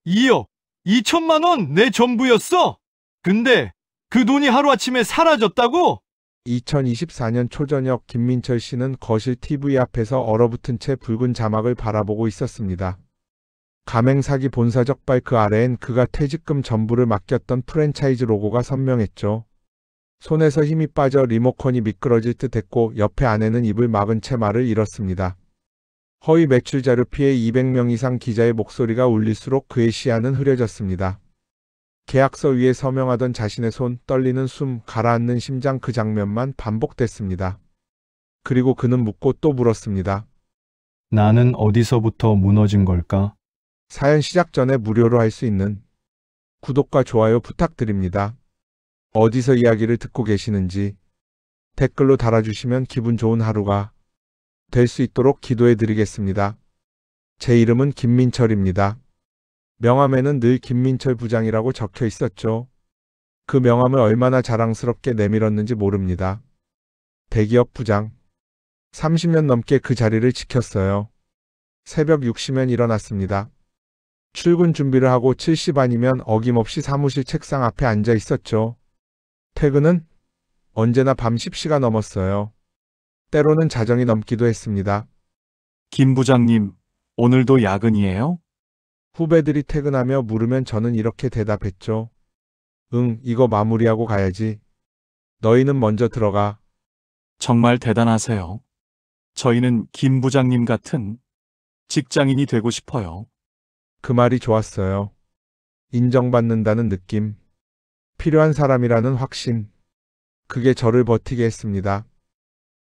2억 2천만 원 내 전부였어. 근데 그 돈이 하루아침에 사라졌다고? 2024년 초저녁 김민철 씨는 거실 TV 앞에서 얼어붙은 채 붉은 자막을 바라보고 있었습니다. 가맹사기 본사적 발 그 아래엔 그가 퇴직금 전부를 맡겼던 프랜차이즈 로고가 선명했죠. 손에서 힘이 빠져 리모컨이 미끄러질 듯 했고 옆에 아내는 입을 막은 채 말을 잃었습니다. 허위 매출 자료 피해 200명 이상 기자의 목소리가 울릴수록 그의 시야는 흐려졌습니다. 계약서 위에 서명하던 자신의 손, 떨리는 숨, 가라앉는 심장 그 장면만 반복됐습니다. 그리고 그는 묻고 또 물었습니다. 나는 어디서부터 무너진 걸까? 사연 시작 전에 무료로 할 수 있는 구독과 좋아요 부탁드립니다. 어디서 이야기를 듣고 계시는지 댓글로 달아주시면 기분 좋은 하루가 될 수 있도록 기도해 드리겠습니다. 제 이름은 김민철입니다. 명함에는 늘 김민철 부장이라고 적혀 있었죠. 그 명함을 얼마나 자랑스럽게 내밀었는지 모릅니다. 대기업 부장. 30년 넘게 그 자리를 지켰어요. 새벽 6시면 일어났습니다. 출근 준비를 하고 7시 반이면 어김없이 사무실 책상 앞에 앉아 있었죠. 퇴근은 언제나 밤 10시가 넘었어요. 때로는 자정이 넘기도 했습니다. 김 부장님, 오늘도 야근이에요? 후배들이 퇴근하며 물으면 저는 이렇게 대답했죠. 응, 이거 마무리하고 가야지. 너희는 먼저 들어가. 정말 대단하세요. 저희는 김 부장님 같은 직장인이 되고 싶어요. 그 말이 좋았어요. 인정받는다는 느낌. 필요한 사람이라는 확신. 그게 저를 버티게 했습니다.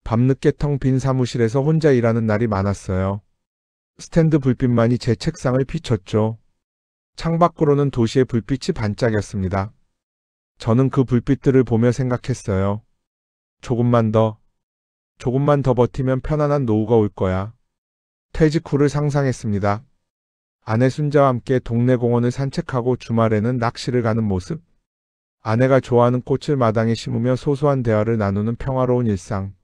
밤늦게 텅 빈 사무실에서 혼자 일하는 날이 많았어요. 스탠드 불빛만이 제 책상을 비췄죠. 창밖으로는 도시의 불빛이 반짝였습니다. 저는 그 불빛들을 보며 생각했어요. 조금만 더 버티면 편안한 노후가 올 거야. 퇴직 후를 상상했습니다. 아내 순자와 함께 동네 공원을 산책하고 주말에는 낚시를 가는 모습. 아내가 좋아하는 꽃을 마당에 심으며 소소한 대화를 나누는 평화로운 일상.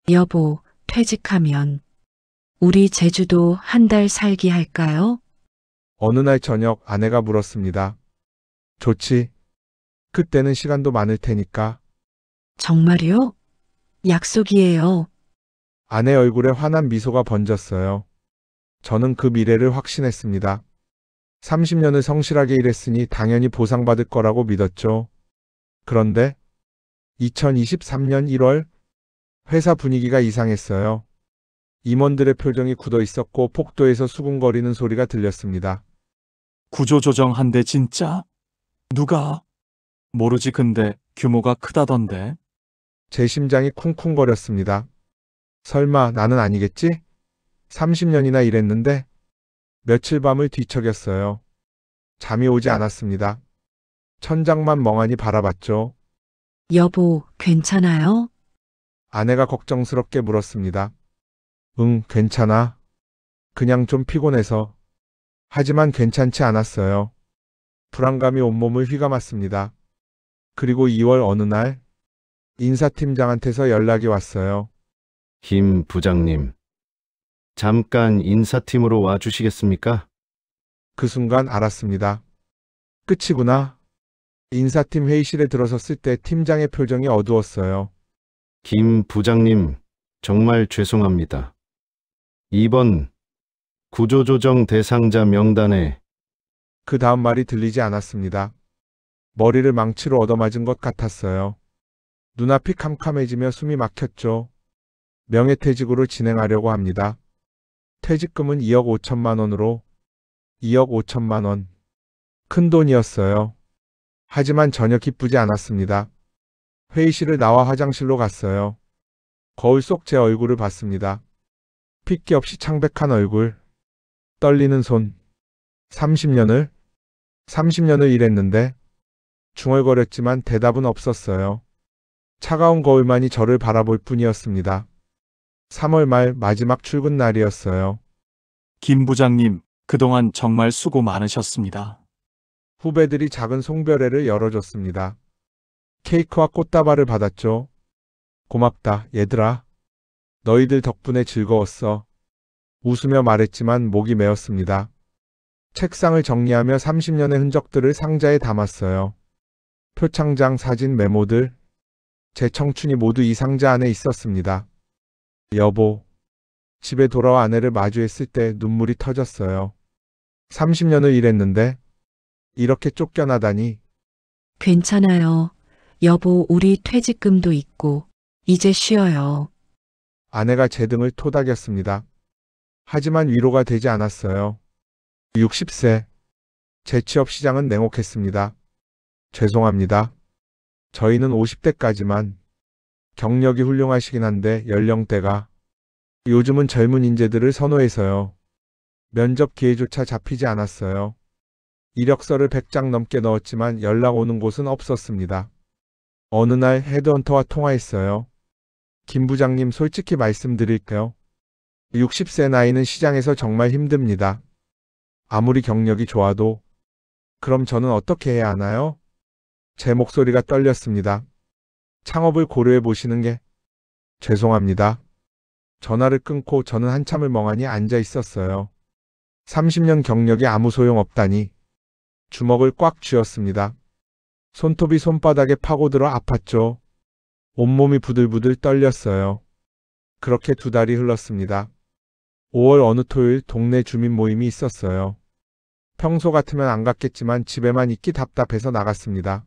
여보, 퇴직하면 우리 제주도 한 달 살기 할까요? 어느 날 저녁 아내가 물었습니다. 좋지. 그때는 시간도 많을 테니까. 정말요? 약속이에요. 아내 얼굴에 환한 미소가 번졌어요. 저는 그 미래를 확신했습니다. 30년을 성실하게 일했으니 당연히 보상받을 거라고 믿었죠. 그런데 2023년 1월 회사 분위기가 이상했어요. 임원들의 표정이 굳어 있었고 폭도에서 수군거리는 소리가 들렸습니다. 구조조정한대 진짜? 누가? 모르지 근데 규모가 크다던데. 제 심장이 쿵쿵거렸습니다. 설마 나는 아니겠지? 30년이나 일했는데 며칠 밤을 뒤척였어요. 잠이 오지 않았습니다. 천장만 멍하니 바라봤죠. 여보, 괜찮아요? 아내가 걱정스럽게 물었습니다. 응, 괜찮아. 그냥 좀 피곤해서. 하지만 괜찮지 않았어요. 불안감이 온몸을 휘감았습니다. 그리고 2월 어느 날 인사팀장한테서 연락이 왔어요. 김 부장님, 잠깐 인사팀으로 와 주시겠습니까? 그 순간 알았습니다. 끝이구나. 인사팀 회의실에 들어섰을 때 팀장의 표정이 어두웠어요. 김 부장님, 정말 죄송합니다. 이번 구조조정 대상자 명단에 그 다음 말이 들리지 않았습니다. 머리를 망치로 얻어맞은 것 같았어요. 눈앞이 캄캄해지며 숨이 막혔죠. 명예퇴직으로 진행하려고 합니다. 퇴직금은 2억 5천만 원으로 2억 5천만 원. 큰 돈이었어요. 하지만 전혀 기쁘지 않았습니다. 회의실을 나와 화장실로 갔어요. 거울 속 제 얼굴을 봤습니다. 핏기 없이 창백한 얼굴, 떨리는 손. 30년을 일했는데 중얼거렸지만 대답은 없었어요. 차가운 거울만이 저를 바라볼 뿐이었습니다. 3월 말 마지막 출근 날이었어요. 김 부장님, 그동안 정말 수고 많으셨습니다. 후배들이 작은 송별회를 열어줬습니다. 케이크와 꽃다발을 받았죠. 고맙다, 얘들아. 너희들 덕분에 즐거웠어. 웃으며 말했지만 목이 메었습니다. 책상을 정리하며 30년의 흔적들을 상자에 담았어요. 표창장, 사진, 메모들. 제 청춘이 모두 이 상자 안에 있었습니다. 여보, 집에 돌아와 아내를 마주했을 때 눈물이 터졌어요. 30년을 일했는데 이렇게 쫓겨나다니. 괜찮아요. 여보, 우리 퇴직금도 있고, 이제 쉬어요. 아내가 제 등을 토닥였습니다. 하지만 위로가 되지 않았어요. 60세. 재취업 시장은 냉혹했습니다. 죄송합니다. 저희는 50대까지만. 경력이 훌륭하시긴 한데 연령대가. 요즘은 젊은 인재들을 선호해서요. 면접 기회조차 잡히지 않았어요. 이력서를 100장 넘게 넣었지만 연락 오는 곳은 없었습니다. 어느 날 헤드헌터와 통화했어요. 김 부장님, 솔직히 말씀드릴게요. 60세 나이는 시장에서 정말 힘듭니다. 아무리 경력이 좋아도. 그럼 저는 어떻게 해야 하나요? 제 목소리가 떨렸습니다. 창업을 고려해 보시는 게. 죄송합니다. 전화를 끊고 저는 한참을 멍하니 앉아 있었어요. 30년 경력이 아무 소용 없다니. 주먹을 꽉 쥐었습니다. 손톱이 손바닥에 파고들어 아팠죠. 온몸이 부들부들 떨렸어요. 그렇게 2달이 흘렀습니다. 5월 어느 토요일 동네 주민 모임이 있었어요. 평소 같으면 안 갔겠지만 집에만 있기 답답해서 나갔습니다.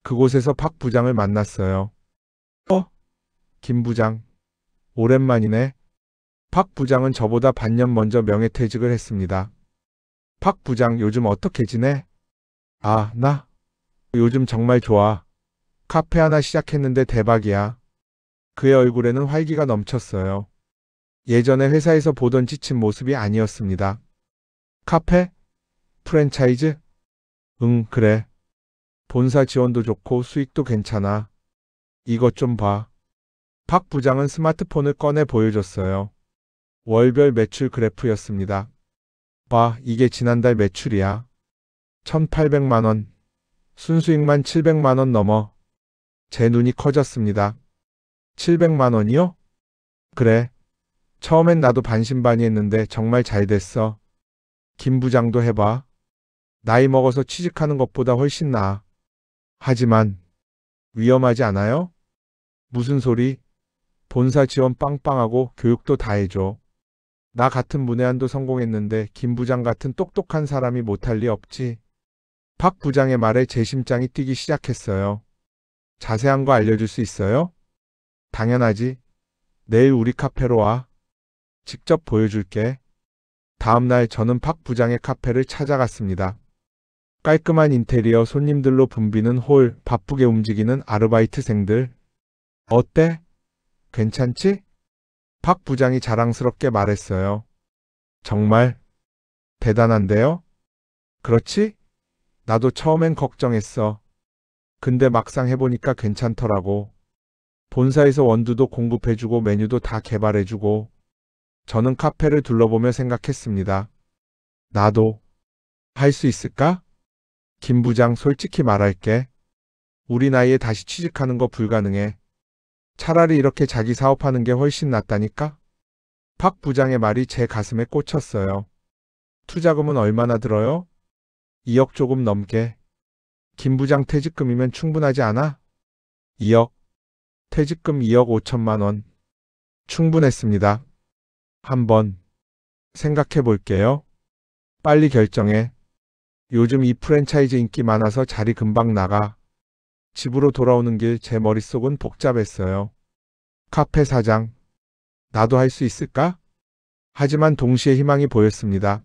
그곳에서 박 부장을 만났어요. 김 부장. 오랜만이네. 박 부장은 저보다 반년 먼저 명예퇴직을 했습니다. 박 부장, 요즘 어떻게 지내? 나 요즘 정말 좋아. 카페 하나 시작했는데 대박이야. 그의 얼굴에는 활기가 넘쳤어요. 예전에 회사에서 보던 지친 모습이 아니었습니다. 카페? 프랜차이즈? 응, 그래. 본사 지원도 좋고 수익도 괜찮아. 이것 좀 봐. 박 부장은 스마트폰을 꺼내 보여줬어요. 월별 매출 그래프였습니다. 봐, 이게 지난달 매출이야. 1,800만 원. 순수익만 700만 원 넘어. 제 눈이 커졌습니다. 700만 원이요? 그래. 처음엔 나도 반신반의했는데 정말 잘 됐어. 김 부장도 해봐. 나이 먹어서 취직하는 것보다 훨씬 나아. 하지만 위험하지 않아요? 무슨 소리? 본사 지원 빵빵하고 교육도 다 해줘. 나 같은 문외한도 성공했는데 김 부장 같은 똑똑한 사람이 못할 리 없지. 박 부장의 말에 제 심장이 뛰기 시작했어요. 자세한 거 알려줄 수 있어요? 당연하지. 내일 우리 카페로 와. 직접 보여줄게. 다음 날 저는 박 부장의 카페를 찾아갔습니다. 깔끔한 인테리어, 손님들로 붐비는 홀, 바쁘게 움직이는 아르바이트생들. 어때? 괜찮지? 박 부장이 자랑스럽게 말했어요. 정말 대단한데요? 그렇지? 나도 처음엔 걱정했어. 근데 막상 해보니까 괜찮더라고. 본사에서 원두도 공급해주고 메뉴도 다 개발해주고. 저는 카페를 둘러보며 생각했습니다. 나도 할 수 있을까? 김 부장, 솔직히 말할게. 우리 나이에 다시 취직하는 거 불가능해. 차라리 이렇게 자기 사업하는 게 훨씬 낫다니까? 박 부장의 말이 제 가슴에 꽂혔어요. 투자금은 얼마나 들어요? 2억 조금 넘게. 김 부장, 퇴직금이면 충분하지 않아? 2억. 퇴직금 2억 5천만 원. 충분했습니다. 한번 생각해 볼게요. 빨리 결정해. 요즘 이 프랜차이즈 인기 많아서 자리 금방 나가. 집으로 돌아오는 길 제 머릿속은 복잡했어요. 카페 사장. 나도 할 수 있을까? 하지만 동시에 희망이 보였습니다.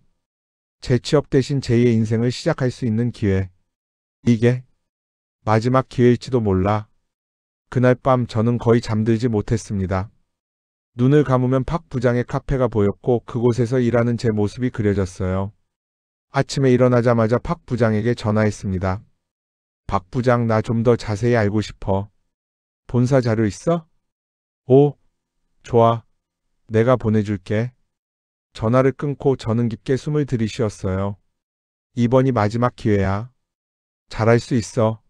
재취업 대신 제2의 인생을 시작할 수 있는 기회. 이게 마지막 기회일지도 몰라. 그날 밤 저는 거의 잠들지 못했습니다. 눈을 감으면 박 부장의 카페가 보였고 그곳에서 일하는 제 모습이 그려졌어요. 아침에 일어나자마자 박 부장에게 전화했습니다. 박 부장, 나 좀 더 자세히 알고 싶어. 본사 자료 있어? 오, 좋아. 내가 보내줄게. 전화를 끊고 저는 깊게 숨을 들이쉬었어요. 이번이 마지막 기회야. 잘할 수 있어.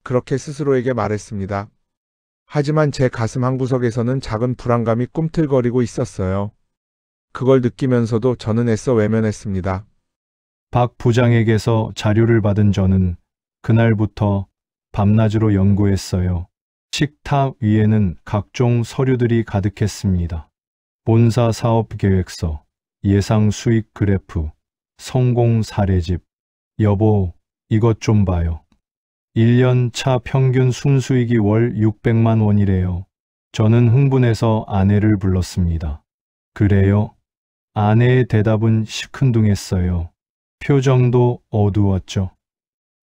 그렇게 스스로에게 말했습니다. 하지만 제 가슴 한구석에서는 작은 불안감이 꿈틀거리고 있었어요. 그걸 느끼면서도 저는 애써 외면했습니다. 박 부장에게서 자료를 받은 저는 그날부터 밤낮으로 연구했어요. 식탁 위에는 각종 서류들이 가득했습니다. 본사 사업 계획서, 예상 수익 그래프, 성공 사례집. 여보, 이것 좀 봐요. 1년 차 평균 순수익이 월 600만 원이래요. 저는 흥분해서 아내를 불렀습니다. 그래요? 아내의 대답은 시큰둥했어요. 표정도 어두웠죠.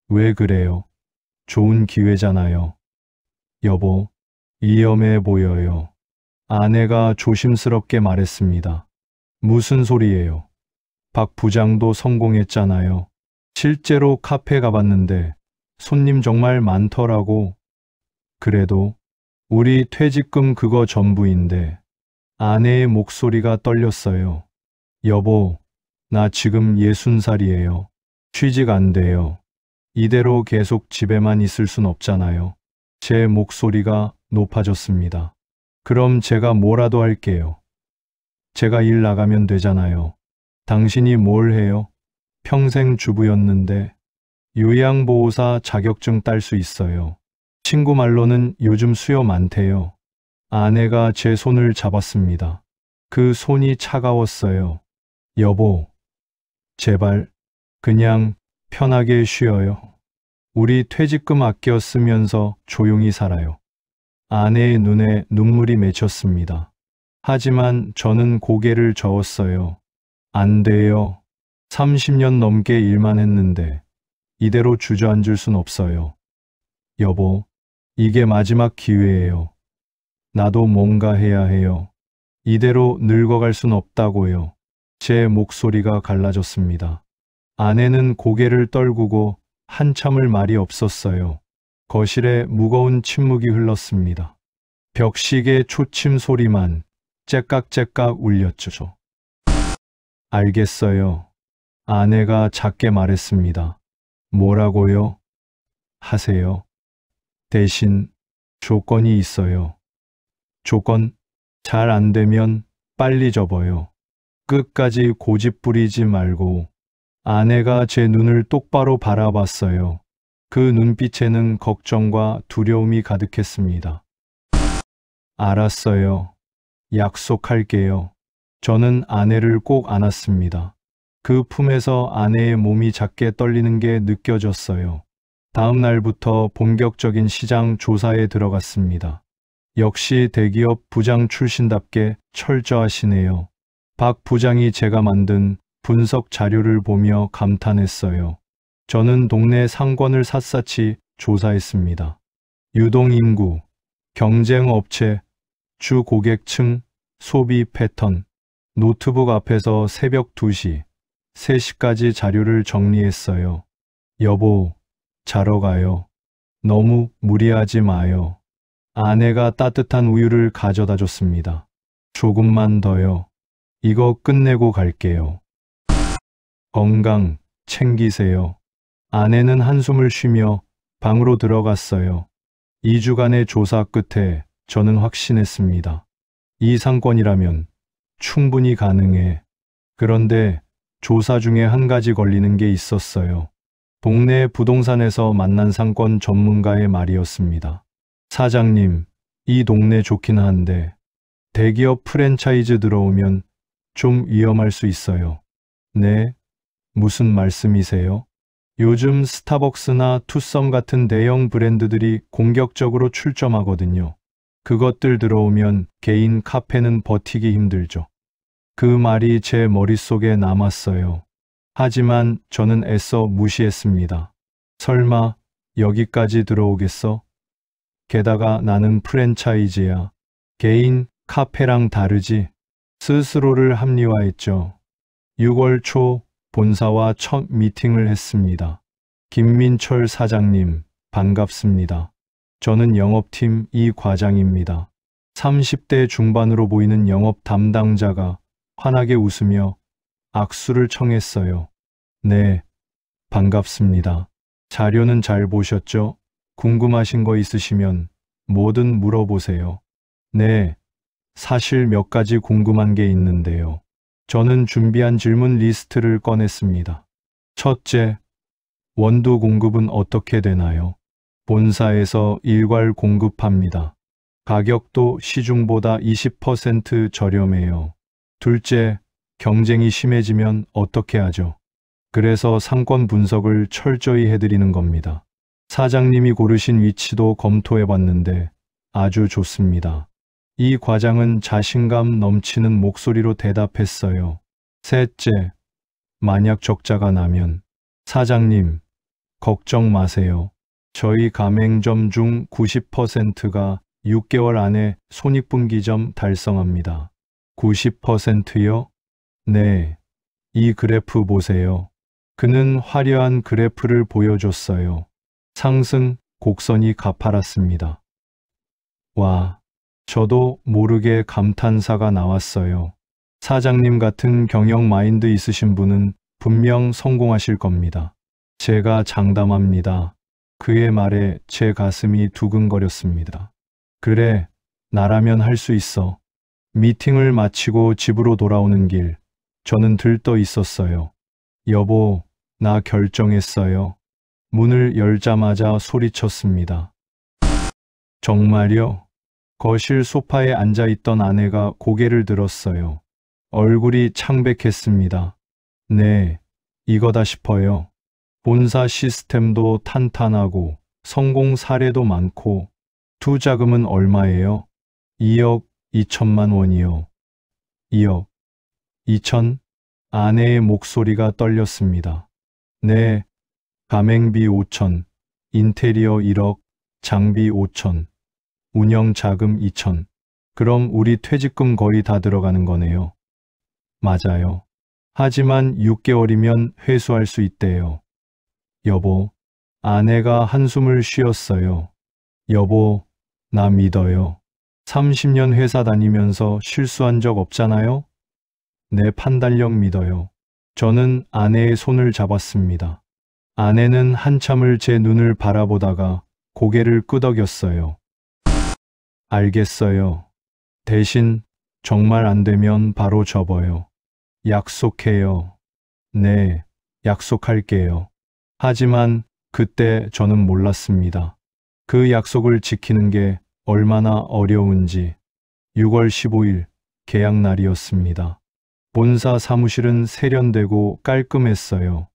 왜 그래요? 좋은 기회잖아요. 여보, 위험해 보여요. 아내가 조심스럽게 말했습니다. 무슨 소리예요? 박 부장도 성공했잖아요. 실제로 카페 가봤는데 손님 정말 많더라고. 그래도 우리 퇴직금 그거 전부인데. 아내의 목소리가 떨렸어요. 여보, 나 지금 60살이에요. 취직 안 돼요. 이대로 계속 집에만 있을 순 없잖아요. 제 목소리가 높아졌습니다. 그럼 제가 뭐라도 할게요. 제가 일 나가면 되잖아요. 당신이 뭘 해요? 평생 주부였는데 요양보호사 자격증 딸 수 있어요. 친구 말로는 요즘 수요 많대요. 아내가 제 손을 잡았습니다. 그 손이 차가웠어요. 여보, 제발 그냥 편하게 쉬어요. 우리 퇴직금 아껴 쓰면서 조용히 살아요. 아내의 눈에 눈물이 맺혔습니다. 하지만 저는 고개를 저었어요. 안 돼요. 30년 넘게 일만 했는데 이대로 주저앉을 순 없어요. 여보, 이게 마지막 기회예요. 나도 뭔가 해야 해요. 이대로 늙어갈 순 없다고요. 제 목소리가 갈라졌습니다. 아내는 고개를 떨구고 한참을 말이 없었어요. 거실에 무거운 침묵이 흘렀습니다. 벽시계 초침 소리만 째깍째깍 울렸죠. 알겠어요. 아내가 작게 말했습니다. 뭐라고요? 하세요. 대신 조건이 있어요. 조건, 잘 안 되면 빨리 접어요. 끝까지 고집 부리지 말고. 아내가 제 눈을 똑바로 바라봤어요. 그 눈빛에는 걱정과 두려움이 가득했습니다. 알았어요. 약속할게요. 저는 아내를 꼭 안았습니다. 그 품에서 아내의 몸이 작게 떨리는 게 느껴졌어요. 다음 날부터 본격적인 시장 조사에 들어갔습니다. 역시 대기업 부장 출신답게 철저하시네요. 박 부장이 제가 만든 분석 자료를 보며 감탄했어요. 저는 동네 상권을 샅샅이 조사했습니다. 유동인구, 경쟁업체, 주 고객층, 소비 패턴, 노트북 앞에서 새벽 2시, 3시까지 자료를 정리했어요. 여보, 자러 가요. 너무 무리하지 마요. 아내가 따뜻한 우유를 가져다 줬습니다. 조금만 더요. 이거 끝내고 갈게요. 건강 챙기세요. 아내는 한숨을 쉬며 방으로 들어갔어요. 2주간의 조사 끝에 저는 확신했습니다. 이 상권이라면 충분히 가능해. 그런데 조사 중에 한 가지 걸리는 게 있었어요. 동네 부동산에서 만난 상권 전문가의 말이었습니다. 사장님, 이 동네 좋긴 한데 대기업 프랜차이즈 들어오면 좀 위험할 수 있어요. 네? 무슨 말씀이세요? 요즘 스타벅스나 투썸 같은 대형 브랜드들이 공격적으로 출점하거든요. 그것들 들어오면 개인 카페는 버티기 힘들죠. 그 말이 제 머릿속에 남았어요. 하지만 저는 애써 무시했습니다. 설마 여기까지 들어오겠어? 게다가 나는 프랜차이즈야. 개인 카페랑 다르지. 스스로를 합리화했죠. 6월 초 본사와 첫 미팅을 했습니다. 김민철 사장님, 반갑습니다. 저는 영업팀 이 과장입니다. 30대 중반으로 보이는 영업 담당자가 환하게 웃으며 악수를 청했어요. 네, 반갑습니다. 자료는 잘 보셨죠? 궁금하신 거 있으시면 뭐든 물어보세요. 네, 사실 몇 가지 궁금한 게 있는데요. 저는 준비한 질문 리스트를 꺼냈습니다. 첫째, 원두 공급은 어떻게 되나요? 본사에서 일괄 공급합니다. 가격도 시중보다 20% 저렴해요. 둘째, 경쟁이 심해지면 어떻게 하죠? 그래서 상권 분석을 철저히 해드리는 겁니다. 사장님이 고르신 위치도 검토해봤는데 아주 좋습니다. 이 과장은 자신감 넘치는 목소리로 대답했어요. 셋째, 만약 적자가 나면 사장님, 걱정 마세요. 저희 가맹점 중 90%가 6개월 안에 손익분기점 달성합니다. 90%요? 네. 이 그래프 보세요. 그는 화려한 그래프를 보여줬어요. 상승 곡선이 가파랐습니다. 와, 저도 모르게 감탄사가 나왔어요. 사장님 같은 경영 마인드 있으신 분은 분명 성공하실 겁니다. 제가 장담합니다. 그의 말에 제 가슴이 두근거렸습니다. 그래, 나라면 할 수 있어. 미팅을 마치고 집으로 돌아오는 길, 저는 들떠 있었어요. 여보, 나 결정했어요. 문을 열자마자 소리쳤습니다. 정말요? 거실 소파에 앉아있던 아내가 고개를 들었어요. 얼굴이 창백했습니다. 네, 이거다 싶어요. 본사 시스템도 탄탄하고 성공 사례도 많고 투자금은 얼마예요? 2억 2천만 원이요. 2억 2천? 아내의 목소리가 떨렸습니다. 네, 가맹비 5천, 인테리어 1억, 장비 5천, 운영 자금 2천. 그럼 우리 퇴직금 거의 다 들어가는 거네요. 맞아요. 하지만 6개월이면 회수할 수 있대요. 여보, 아내가 한숨을 쉬었어요. 여보, 나 믿어요. 30년 회사 다니면서 실수한 적 없잖아요? 내 판단력 믿어요. 저는 아내의 손을 잡았습니다. 아내는 한참을 제 눈을 바라보다가 고개를 끄덕였어요. 알겠어요. 대신 정말 안 되면 바로 접어요. 약속해요. 네, 약속할게요. 하지만 그때 저는 몰랐습니다. 그 약속을 지키는 게 얼마나 어려운지. 6월 15일 계약날이었습니다. 본사 사무실은 세련되고 깔끔했어요.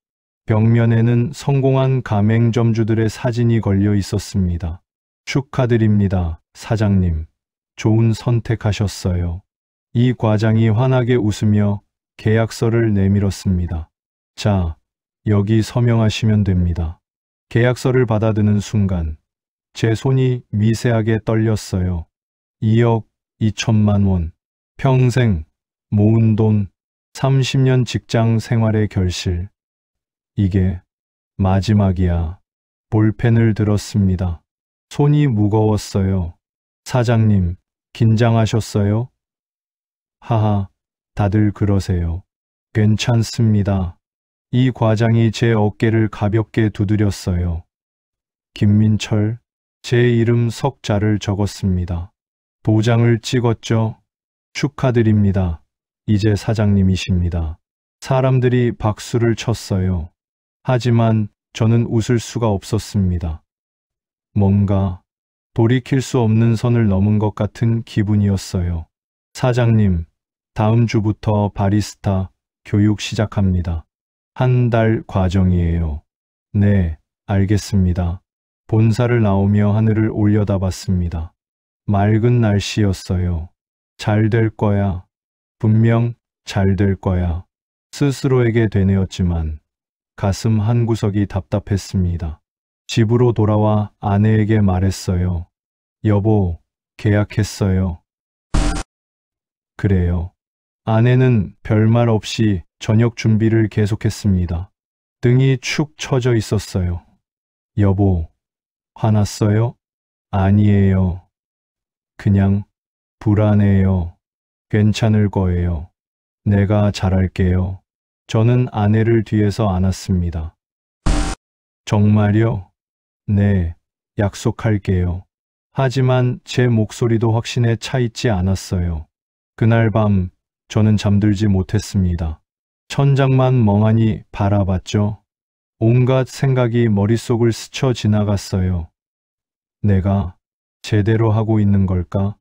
벽면에는 성공한 가맹점주들의 사진이 걸려 있었습니다. 축하드립니다, 사장님. 좋은 선택하셨어요. 이 과장이 환하게 웃으며 계약서를 내밀었습니다. 자, 여기 서명하시면 됩니다. 계약서를 받아드는 순간 제 손이 미세하게 떨렸어요. 2억 2천만 원. 평생 모은 돈, 30년 직장 생활의 결실. 이게 마지막이야. 볼펜을 들었습니다. 손이 무거웠어요. 사장님, 긴장하셨어요? 하하, 다들 그러세요. 괜찮습니다. 이 과장이 제 어깨를 가볍게 두드렸어요. 김민철, 제 이름 석자를 적었습니다. 도장을 찍었죠. 축하드립니다. 이제 사장님이십니다. 사람들이 박수를 쳤어요. 하지만 저는 웃을 수가 없었습니다. 뭔가 돌이킬 수 없는 선을 넘은 것 같은 기분이었어요. 사장님, 다음 주부터 바리스타 교육 시작합니다. 한 달 과정이에요. 네, 알겠습니다. 본사를 나오며 하늘을 올려다봤습니다. 맑은 날씨였어요. 잘 될 거야. 분명 잘 될 거야. 스스로에게 되뇌었지만 가슴 한구석이 답답했습니다. 집으로 돌아와 아내에게 말했어요. 여보, 계약했어요. 그래요. 아내는 별말 없이 저녁 준비를 계속했습니다. 등이 축 처져 있었어요. 여보, 화났어요? 아니에요. 그냥 불안해요. 괜찮을 거예요. 내가 잘할게요. 저는 아내를 뒤에서 안았습니다. 정말요? 네, 약속할게요. 하지만 제 목소리도 확신에 차 있지 않았어요. 그날 밤 저는 잠들지 못했습니다. 천장만 멍하니 바라봤죠. 온갖 생각이 머릿속을 스쳐 지나갔어요. 내가 제대로 하고 있는 걸까?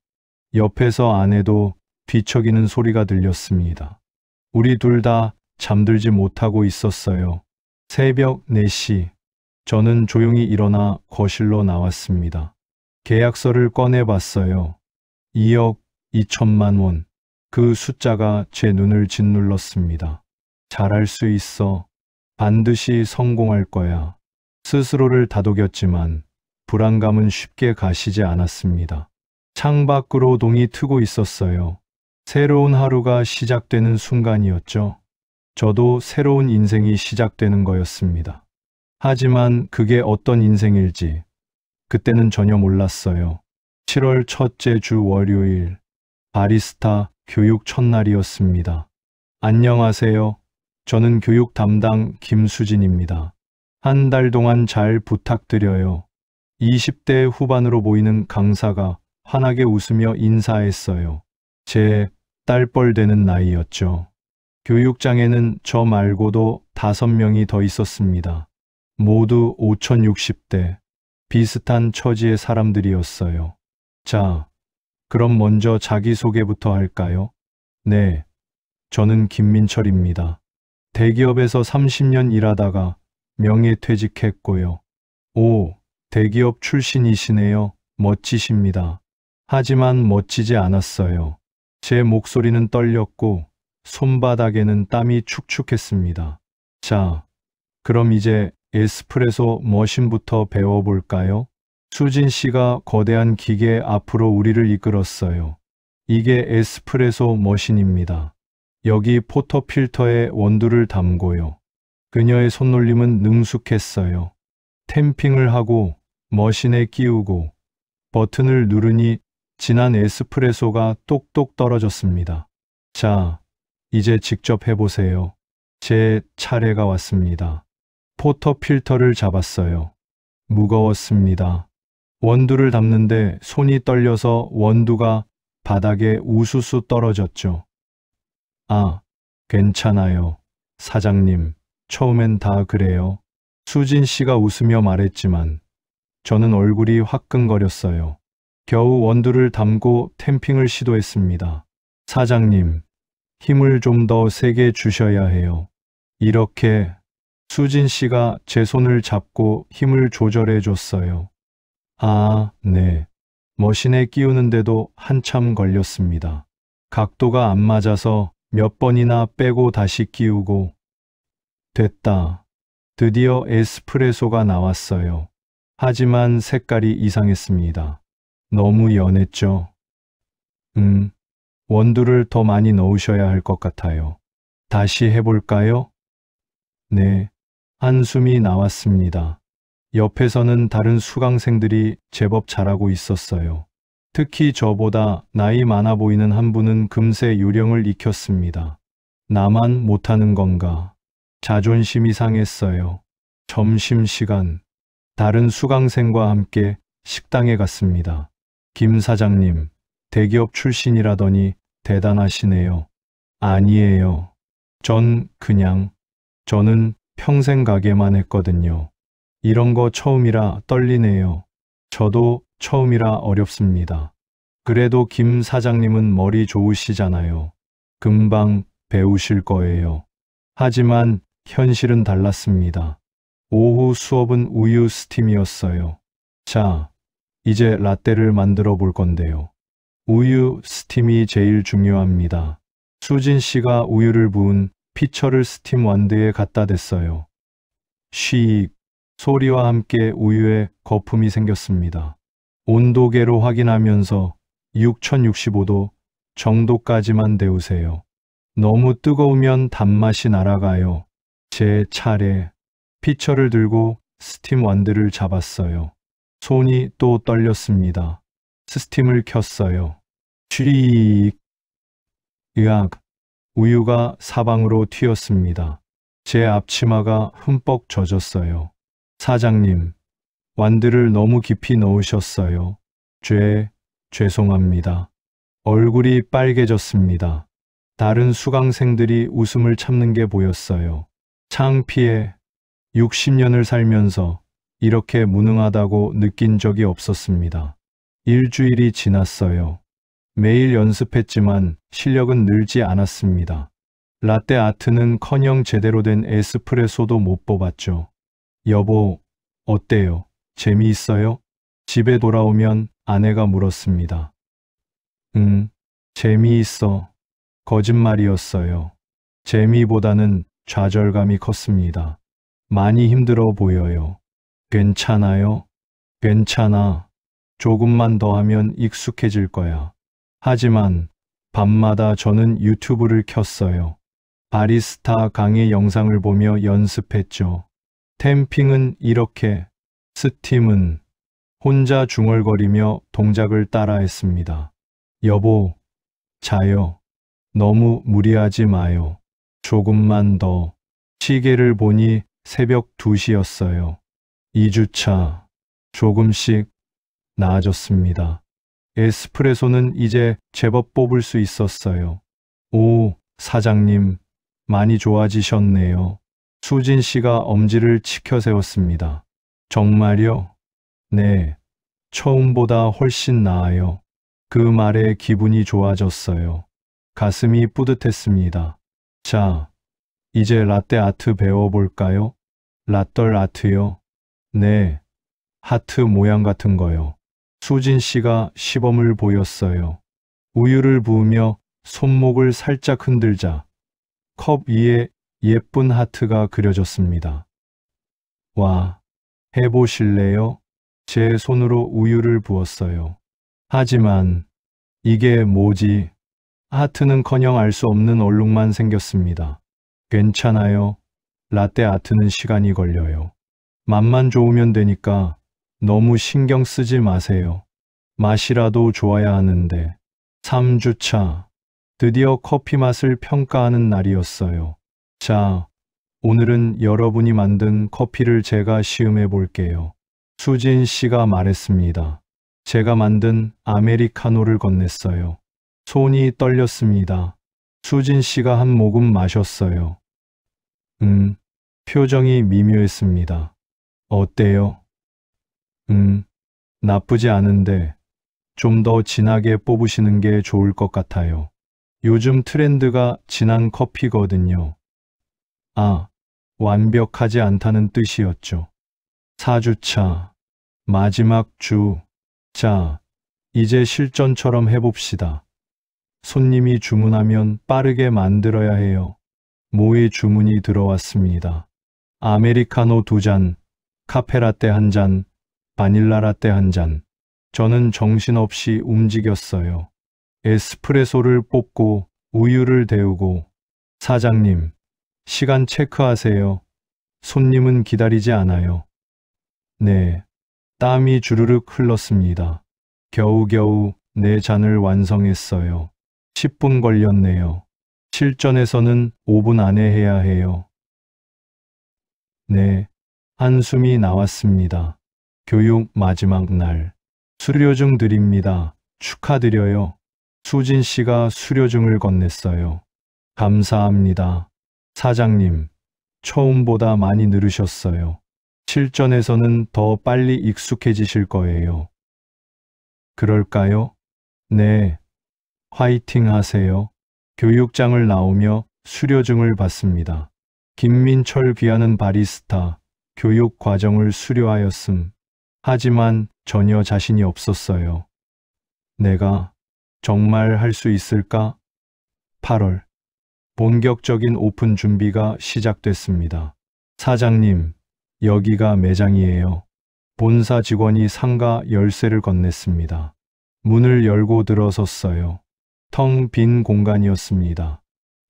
옆에서 아내도 뒤척이는 소리가 들렸습니다. 우리 둘 다 잠들지 못하고 있었어요. 새벽 4시, 저는 조용히 일어나 거실로 나왔습니다. 계약서를 꺼내봤어요. 2억 2천만 원. 그 숫자가 제 눈을 짓눌렀습니다. 잘할 수 있어. 반드시 성공할 거야. 스스로를 다독였지만 불안감은 쉽게 가시지 않았습니다. 창밖으로 동이 트고 있었어요. 새로운 하루가 시작되는 순간이었죠. 저도 새로운 인생이 시작되는 거였습니다. 하지만 그게 어떤 인생일지 그때는 전혀 몰랐어요. 7월 첫째 주 월요일, 바리스타 교육 첫날이었습니다. 안녕하세요. 저는 교육 담당 김수진입니다. 한 달 동안 잘 부탁드려요. 20대 후반으로 보이는 강사가 환하게 웃으며 인사했어요. 제 딸뻘 되는 나이였죠. 교육장에는 저 말고도 5명이 더 있었습니다. 모두 5060대, 비슷한 처지의 사람들이었어요. 자, 그럼 먼저 자기소개부터 할까요? 네, 저는 김민철입니다. 대기업에서 30년 일하다가 명예퇴직했고요. 오, 대기업 출신이시네요. 멋지십니다. 하지만 멋지지 않았어요. 제 목소리는 떨렸고 손바닥에는 땀이 축축했습니다. 자, 그럼 이제 에스프레소 머신부터 배워볼까요? 수진 씨가 거대한 기계 앞으로 우리를 이끌었어요. 이게 에스프레소 머신입니다. 여기 포터 필터에 원두를 담고요. 그녀의 손놀림은 능숙했어요. 탬핑을 하고 머신에 끼우고 버튼을 누르니 진한 에스프레소가 똑똑 떨어졌습니다. 자, 이제 직접 해보세요. 제 차례가 왔습니다. 포터 필터를 잡았어요. 무거웠습니다. 원두를 담는데 손이 떨려서 원두가 바닥에 우수수 떨어졌죠. 아, 괜찮아요. 사장님, 처음엔 다 그래요. 수진 씨가 웃으며 말했지만 저는 얼굴이 화끈거렸어요. 겨우 원두를 담고 탬핑을 시도했습니다. 사장님, 힘을 좀 더 세게 주셔야 해요. 이렇게 수진 씨가 제 손을 잡고 힘을 조절해 줬어요. 아, 네. 머신에 끼우는데도 한참 걸렸습니다. 각도가 안 맞아서 몇 번이나 빼고 다시 끼우고. 됐다. 드디어 에스프레소가 나왔어요. 하지만 색깔이 이상했습니다. 너무 연했죠. 원두를 더 많이 넣으셔야 할 것 같아요. 다시 해볼까요? 네. 한숨이 나왔습니다. 옆에서는 다른 수강생들이 제법 잘하고 있었어요. 특히 저보다 나이 많아 보이는 한 분은 금세 요령을 익혔습니다. 나만 못하는 건가? 자존심이 상했어요. 점심시간, 다른 수강생과 함께 식당에 갔습니다. 김 사장님, 대기업 출신이라더니 대단하시네요. 아니에요. 저는 평생 가게만 했거든요. 이런 거 처음이라 떨리네요. 저도 처음이라 어렵습니다. 그래도 김 사장님은 머리 좋으시잖아요. 금방 배우실 거예요. 하지만 현실은 달랐습니다. 오후 수업은 우유 스팀이었어요. 자, 이제 라떼를 만들어 볼 건데요. 우유 스팀이 제일 중요합니다. 수진 씨가 우유를 부은 피처를 스팀 완드에 갖다 댔어요. 쉬익 소리와 함께 우유에 거품이 생겼습니다. 온도계로 확인하면서 6065도 정도까지만 데우세요. 너무 뜨거우면 단맛이 날아가요. 제 차례. 피처를 들고 스팀 완드를 잡았어요. 손이 또 떨렸습니다. 스팀을 켰어요. 쉬익. 으악. 우유가 사방으로 튀었습니다. 제 앞치마가 흠뻑 젖었어요. 사장님, 완드를 너무 깊이 넣으셨어요. 죄송합니다. 얼굴이 빨개졌습니다. 다른 수강생들이 웃음을 참는 게 보였어요. 창피해. 60년을 살면서 이렇게 무능하다고 느낀 적이 없었습니다. 일주일이 지났어요. 매일 연습했지만 실력은 늘지 않았습니다. 라떼 아트는커녕 제대로 된 에스프레소도 못 뽑았죠. 여보, 어때요? 재미있어요? 집에 돌아오면 아내가 물었습니다. 응, 재미있어. 거짓말이었어요. 재미보다는 좌절감이 컸습니다. 많이 힘들어 보여요. 괜찮아요? 괜찮아. 조금만 더 하면 익숙해질 거야. 하지만 밤마다 저는 유튜브를 켰어요. 바리스타 강의 영상을 보며 연습했죠. 탬핑은 이렇게, 스팀은 혼자 중얼거리며 동작을 따라했습니다. 여보, 자요. 너무 무리하지 마요. 조금만 더. 시계를 보니 새벽 2시였어요. 2주차. 조금씩 나아졌습니다. 에스프레소는 이제 제법 뽑을 수 있었어요. 오, 사장님, 많이 좋아지셨네요. 수진 씨가 엄지를 치켜 세웠습니다. 정말요? 네, 처음보다 훨씬 나아요. 그 말에 기분이 좋아졌어요. 가슴이 뿌듯했습니다. 자, 이제 라떼 아트 배워볼까요? 라떨 아트요? 네, 하트 모양 같은 거요. 수진 씨가 시범을 보였어요. 우유를 부으며 손목을 살짝 흔들자 컵 위에 예쁜 하트가 그려졌습니다. 와, 해보실래요? 제 손으로 우유를 부었어요. 하지만 이게 뭐지? 하트는커녕 알 수 없는 얼룩만 생겼습니다. 괜찮아요. 라떼 아트는 시간이 걸려요. 맛만 좋으면 되니까 너무 신경 쓰지 마세요. 맛이라도 좋아야 하는데. 3주차. 드디어 커피 맛을 평가하는 날이었어요. 자, 오늘은 여러분이 만든 커피를 제가 시음해 볼게요. 수진 씨가 말했습니다. 제가 만든 아메리카노를 건넸어요. 손이 떨렸습니다. 수진 씨가 한 모금 마셨어요. 표정이 미묘했습니다. 어때요? 나쁘지 않은데 좀 더 진하게 뽑으시는 게 좋을 것 같아요. 요즘 트렌드가 진한 커피거든요. 아, 완벽하지 않다는 뜻이었죠. 4주차, 마지막 주. 자, 이제 실전처럼 해봅시다. 손님이 주문하면 빠르게 만들어야 해요. 모의 주문이 들어왔습니다. 아메리카노 2잔, 카페라떼 1잔, 바닐라라떼 1잔. 저는 정신없이 움직였어요. 에스프레소를 뽑고 우유를 데우고. 사장님, 시간 체크하세요. 손님은 기다리지 않아요. 네, 땀이 주르륵 흘렀습니다. 겨우겨우 4잔을 완성했어요. 10분 걸렸네요. 실전에서는 5분 안에 해야 해요. 네, 한숨이 나왔습니다. 교육 마지막 날. 수료증 드립니다. 축하드려요. 수진 씨가 수료증을 건넸어요. 감사합니다. 사장님, 처음보다 많이 늘으셨어요. 실전에서는 더 빨리 익숙해지실 거예요. 그럴까요? 네. 화이팅 하세요. 교육장을 나오며 수료증을 받습니다. 김민철 귀하는 바리스타, 교육 과정을 수료하였음. 하지만 전혀 자신이 없었어요. 내가 정말 할 수 있을까? 8월. 본격적인 오픈 준비가 시작됐습니다. 사장님, 여기가 매장이에요. 본사 직원이 상가 열쇠를 건넸습니다. 문을 열고 들어섰어요. 텅 빈 공간이었습니다.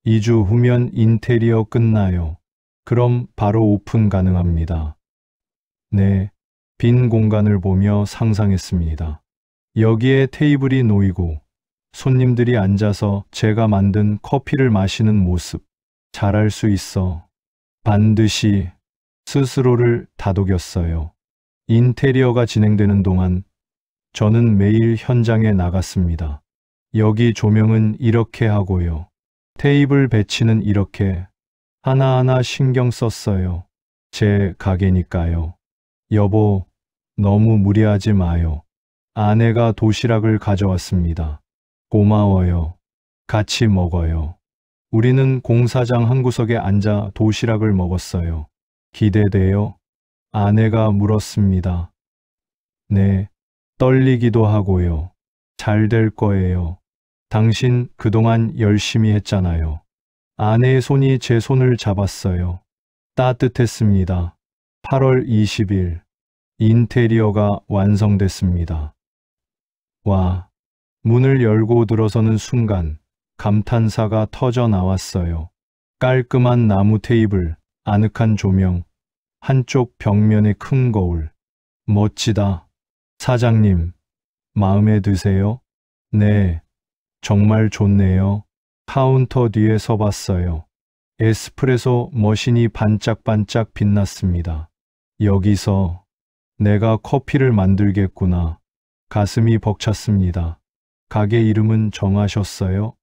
2주 후면 인테리어 끝나요. 그럼 바로 오픈 가능합니다. 네, 빈 공간을 보며 상상했습니다. 여기에 테이블이 놓이고 손님들이 앉아서 제가 만든 커피를 마시는 모습. 잘할 수 있어. 반드시. 스스로를 다독였어요. 인테리어가 진행되는 동안 저는 매일 현장에 나갔습니다. 여기 조명은 이렇게 하고요. 테이블 배치는 이렇게 하나하나 신경 썼어요. 제 가게니까요. 여보, 너무 무리하지 마요. 아내가 도시락을 가져왔습니다. 고마워요. 같이 먹어요. 우리는 공사장 한 구석에 앉아 도시락을 먹었어요. 기대돼요? 아내가 물었습니다. 네, 떨리기도 하고요. 잘 될 거예요. 당신 그동안 열심히 했잖아요. 아내의 손이 제 손을 잡았어요. 따뜻했습니다. 8월 20일, 인테리어가 완성됐습니다. 와, 문을 열고 들어서는 순간 감탄사가 터져 나왔어요. 깔끔한 나무 테이블, 아늑한 조명, 한쪽 벽면에 큰 거울. 멋지다. 사장님, 마음에 드세요? 네, 정말 좋네요. 카운터 뒤에 서봤어요. 에스프레소 머신이 반짝반짝 빛났습니다. 여기서 내가 커피를 만들겠구나. 가슴이 벅찼습니다. 가게 이름은 정하셨어요?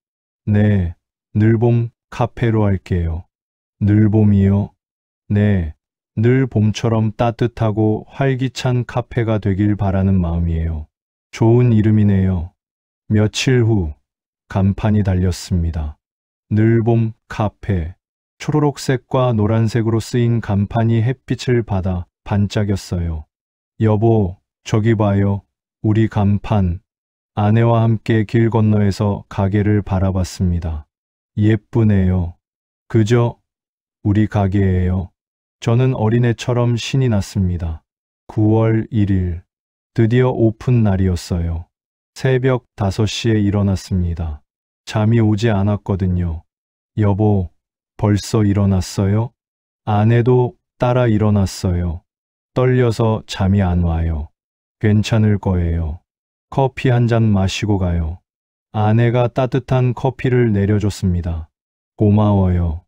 네, 늘봄 카페로 할게요. 늘봄이요? 네, 늘 봄처럼 따뜻하고 활기찬 카페가 되길 바라는 마음이에요. 좋은 이름이네요. 며칠 후 간판이 달렸습니다. 늘봄 카페. 초록색과 노란색으로 쓰인 간판이 햇빛을 받아 반짝였어요. 여보, 저기 봐요. 우리 간판. 아내와 함께 길 건너에서 가게를 바라봤습니다. 예쁘네요. 그저 우리 가게예요. 저는 어린애처럼 신이 났습니다. 9월 1일. 드디어 오픈 날이었어요. 새벽 5시에 일어났습니다. 잠이 오지 않았거든요. 여보, 벌써 일어났어요? 아내도 따라 일어났어요. 떨려서 잠이 안 와요. 괜찮을 거예요. 커피 한 잔 마시고 가요. 아내가 따뜻한 커피를 내려줬습니다. 고마워요.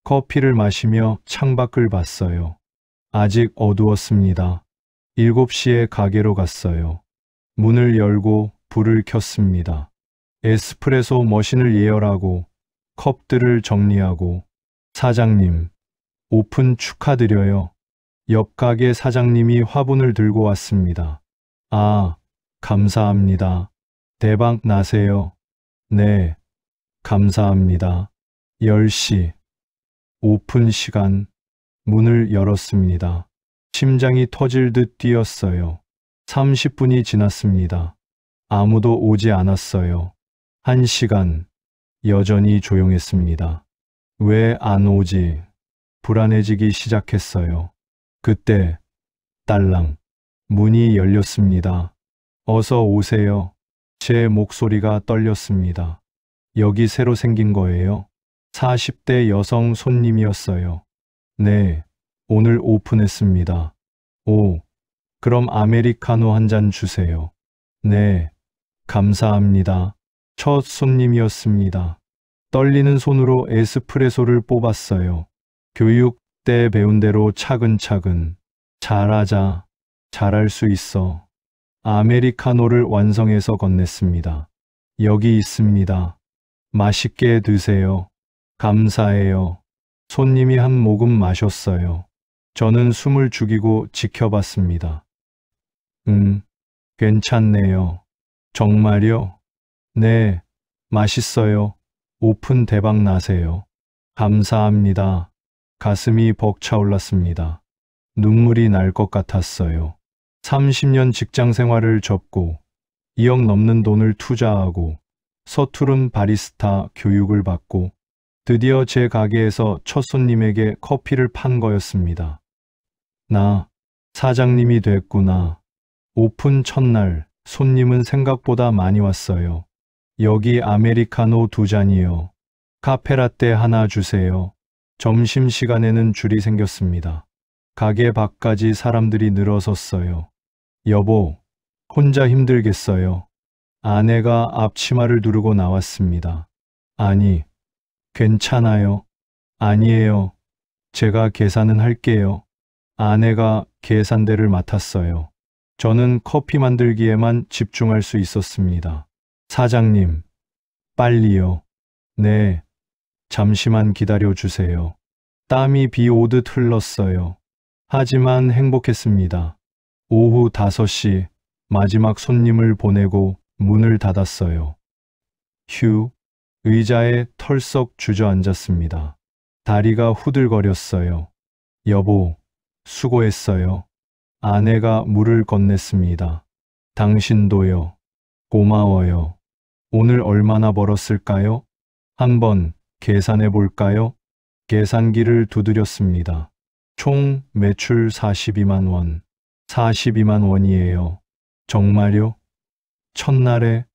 커피를 마시며 창밖을 봤어요. 아직 어두웠습니다. 7시에 가게로 갔어요. 문을 열고 불을 켰습니다. 에스프레소 머신을 예열하고 컵들을 정리하고 사장님, 오픈 축하드려요. 옆 가게 사장님이 화분을 들고 왔습니다. 아, 감사합니다. 대박 나세요. 네, 감사합니다. 10시. 오픈 시간. 문을 열었습니다. 심장이 터질 듯 뛰었어요. 30분이 지났습니다. 아무도 오지 않았어요. 1시간. 여전히 조용했습니다. 왜 안 오지? 불안해지기 시작했어요. 그때 딸랑 문이 열렸습니다. 어서 오세요. 제 목소리가 떨렸습니다. 여기 새로 생긴 거예요? 40대 여성 손님이었어요. 네, 오늘 오픈했습니다. 오, 그럼 아메리카노 한 잔 주세요. 네, 감사합니다. 첫 손님이었습니다. 떨리는 손으로 에스프레소를 뽑았어요. 교육 때 배운 대로 차근차근. 잘하자. 잘할 수 있어. 아메리카노를 완성해서 건넸습니다. 여기 있습니다. 맛있게 드세요. 감사해요. 손님이 한 모금 마셨어요. 저는 숨을 죽이고 지켜봤습니다. 괜찮네요. 정말요? 네, 맛있어요. 오픈 대박 나세요. 감사합니다. 가슴이 벅차올랐습니다. 눈물이 날 것 같았어요. 30년 직장 생활을 접고 2억 넘는 돈을 투자하고 서투른 바리스타 교육을 받고 드디어 제 가게에서 첫 손님에게 커피를 판 거였습니다. 나 사장님이 됐구나. 오픈 첫날 손님은 생각보다 많이 왔어요. 여기 아메리카노 2잔이요. 카페라떼 하나 주세요. 점심시간에는 줄이 생겼습니다. 가게 밖까지 사람들이 늘어섰어요. 여보, 혼자 힘들겠어요. 아내가 앞치마를 두르고 나왔습니다. 아니, 괜찮아요. 아니에요. 제가 계산은 할게요. 아내가 계산대를 맡았어요. 저는 커피 만들기에만 집중할 수 있었습니다. 사장님, 빨리요. 네, 잠시만 기다려 주세요. 땀이 비 오듯 흘렀어요. 하지만 행복했습니다. 오후 5시 마지막 손님을 보내고 문을 닫았어요. 휴, 의자에 털썩 주저앉았습니다. 다리가 후들거렸어요. 여보, 수고했어요. 아내가 물을 건넸습니다. 당신도요. 고마워요. 오늘 얼마나 벌었을까요? 한번 계산해 볼까요? 계산기를 두드렸습니다. 총 매출 42만 원. 42만 원이에요. 정말요? 첫날에?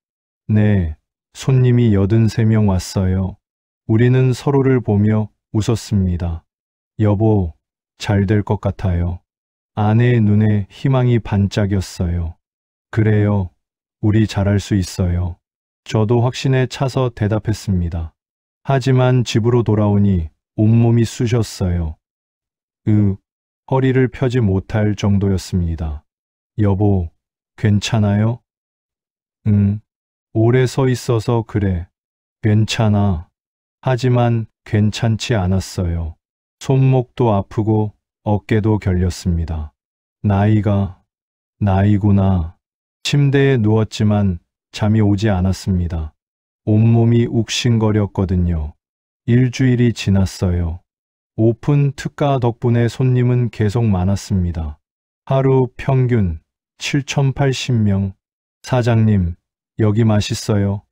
네, 손님이 83명 왔어요. 우리는 서로를 보며 웃었습니다. 여보, 잘 될 것 같아요. 아내의 눈에 희망이 반짝였어요. 그래요. 우리 잘할 수 있어요. 저도 확신에 차서 대답했습니다. 하지만 집으로 돌아오니 온몸이 쑤셨어요. 허리를 펴지 못할 정도였습니다. 여보, 괜찮아요? 응, 오래 서 있어서 그래. 괜찮아. 하지만 괜찮지 않았어요. 손목도 아프고 어깨도 결렸습니다. 나이구나. 침대에 누웠지만 잠이 오지 않았습니다. 온몸이 욱신거렸거든요. 일주일이 지났어요. 오픈 특가 덕분에 손님은 계속 많았습니다. 하루 평균 7,080명. 사장님, 여기 맛있어요.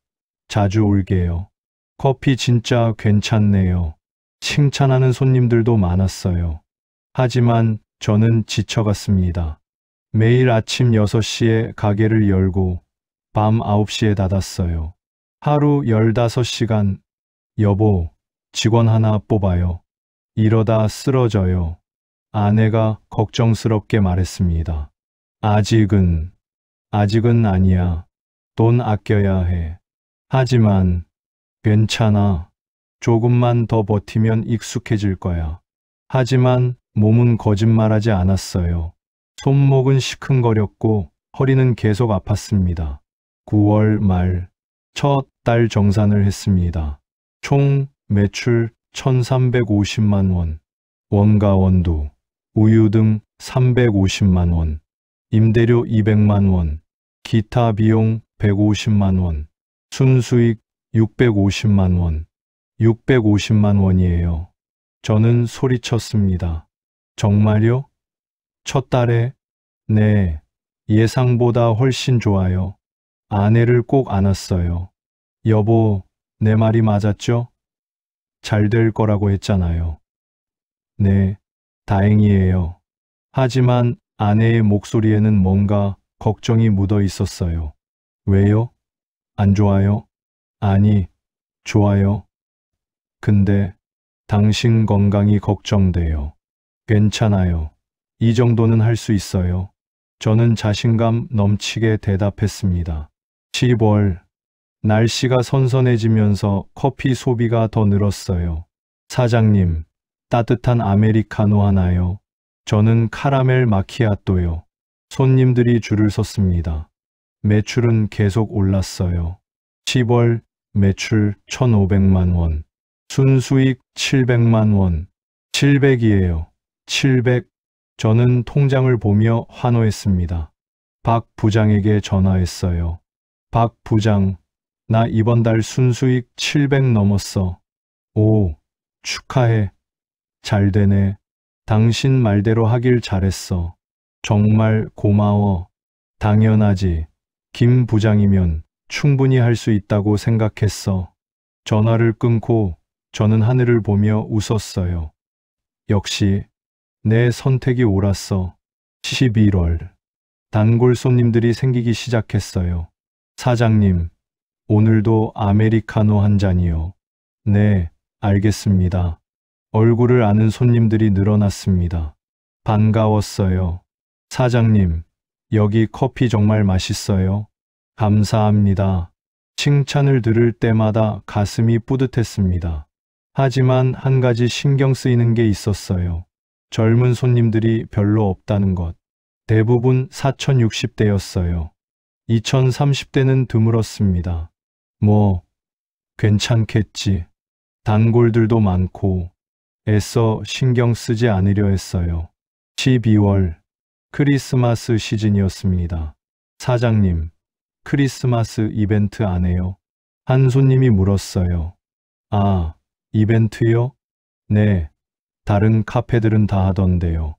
자주 올게요. 커피 진짜 괜찮네요. 칭찬하는 손님들도 많았어요. 하지만 저는 지쳐갔습니다. 매일 아침 6시에 가게를 열고 밤 9시에 닫았어요. 하루 15시간. 여보, 직원 하나 뽑아요. 이러다 쓰러져요. 아내가 걱정스럽게 말했습니다. 아직은 아니야. 돈 아껴야 해. 하지만 괜찮아. 조금만 더 버티면 익숙해질 거야. 하지만 몸은 거짓말하지 않았어요. 손목은 시큰거렸고 허리는 계속 아팠습니다. 9월 말 첫 달 정산을 했습니다. 총 매출 1,350만 원, 원가 원두, 우유 등 350만 원, 임대료 200만 원, 기타 비용 150만 원, 순수익 650만 원, 650만 원이에요. 저는 소리쳤습니다. 정말요? 첫 달에? 네, 예상보다 훨씬 좋아요. 아내를 꼭 안았어요. 여보, 내 말이 맞았죠? 잘 될 거라고 했잖아요. 네, 다행이에요. 하지만 아내의 목소리에는 뭔가 걱정이 묻어 있었어요. 왜요? 안 좋아요? 아니, 좋아요. 근데 당신 건강이 걱정돼요. 괜찮아요. 이 정도는 할 수 있어요. 저는 자신감 넘치게 대답했습니다. 10월, 날씨가 선선해지면서 커피 소비가 더 늘었어요. 사장님, 따뜻한 아메리카노 하나요? 저는 카라멜 마키아토요. 손님들이 줄을 섰습니다. 매출은 계속 올랐어요. 10월 매출 1,500만 원, 순수익 700만 원. 700이에요. 700. 저는 통장을 보며 환호했습니다. 박 부장에게 전화했어요. 박 부장, 나 이번 달 순수익 700 넘었어. 오, 축하해. 잘 되네. 당신 말대로 하길 잘했어. 정말 고마워. 당연하지. 김 부장이면 충분히 할 수 있다고 생각했어. 전화를 끊고 저는 하늘을 보며 웃었어요. 역시 내 선택이 옳았어. 11월. 단골 손님들이 생기기 시작했어요. 사장님, 오늘도 아메리카노 한 잔이요. 네, 알겠습니다. 얼굴을 아는 손님들이 늘어났습니다. 반가웠어요. 사장님, 여기 커피 정말 맛있어요. 감사합니다. 칭찬을 들을 때마다 가슴이 뿌듯했습니다. 하지만 한 가지 신경 쓰이는 게 있었어요. 젊은 손님들이 별로 없다는 것. 대부분 4060대였어요. 2030대는 드물었습니다. 뭐, 괜찮겠지. 단골들도 많고 애써 신경 쓰지 않으려 했어요. 12월 크리스마스 시즌이었습니다. 사장님, 크리스마스 이벤트 안 해요? 한 손님이 물었어요. 아, 이벤트요? 네, 다른 카페들은 다 하던데요.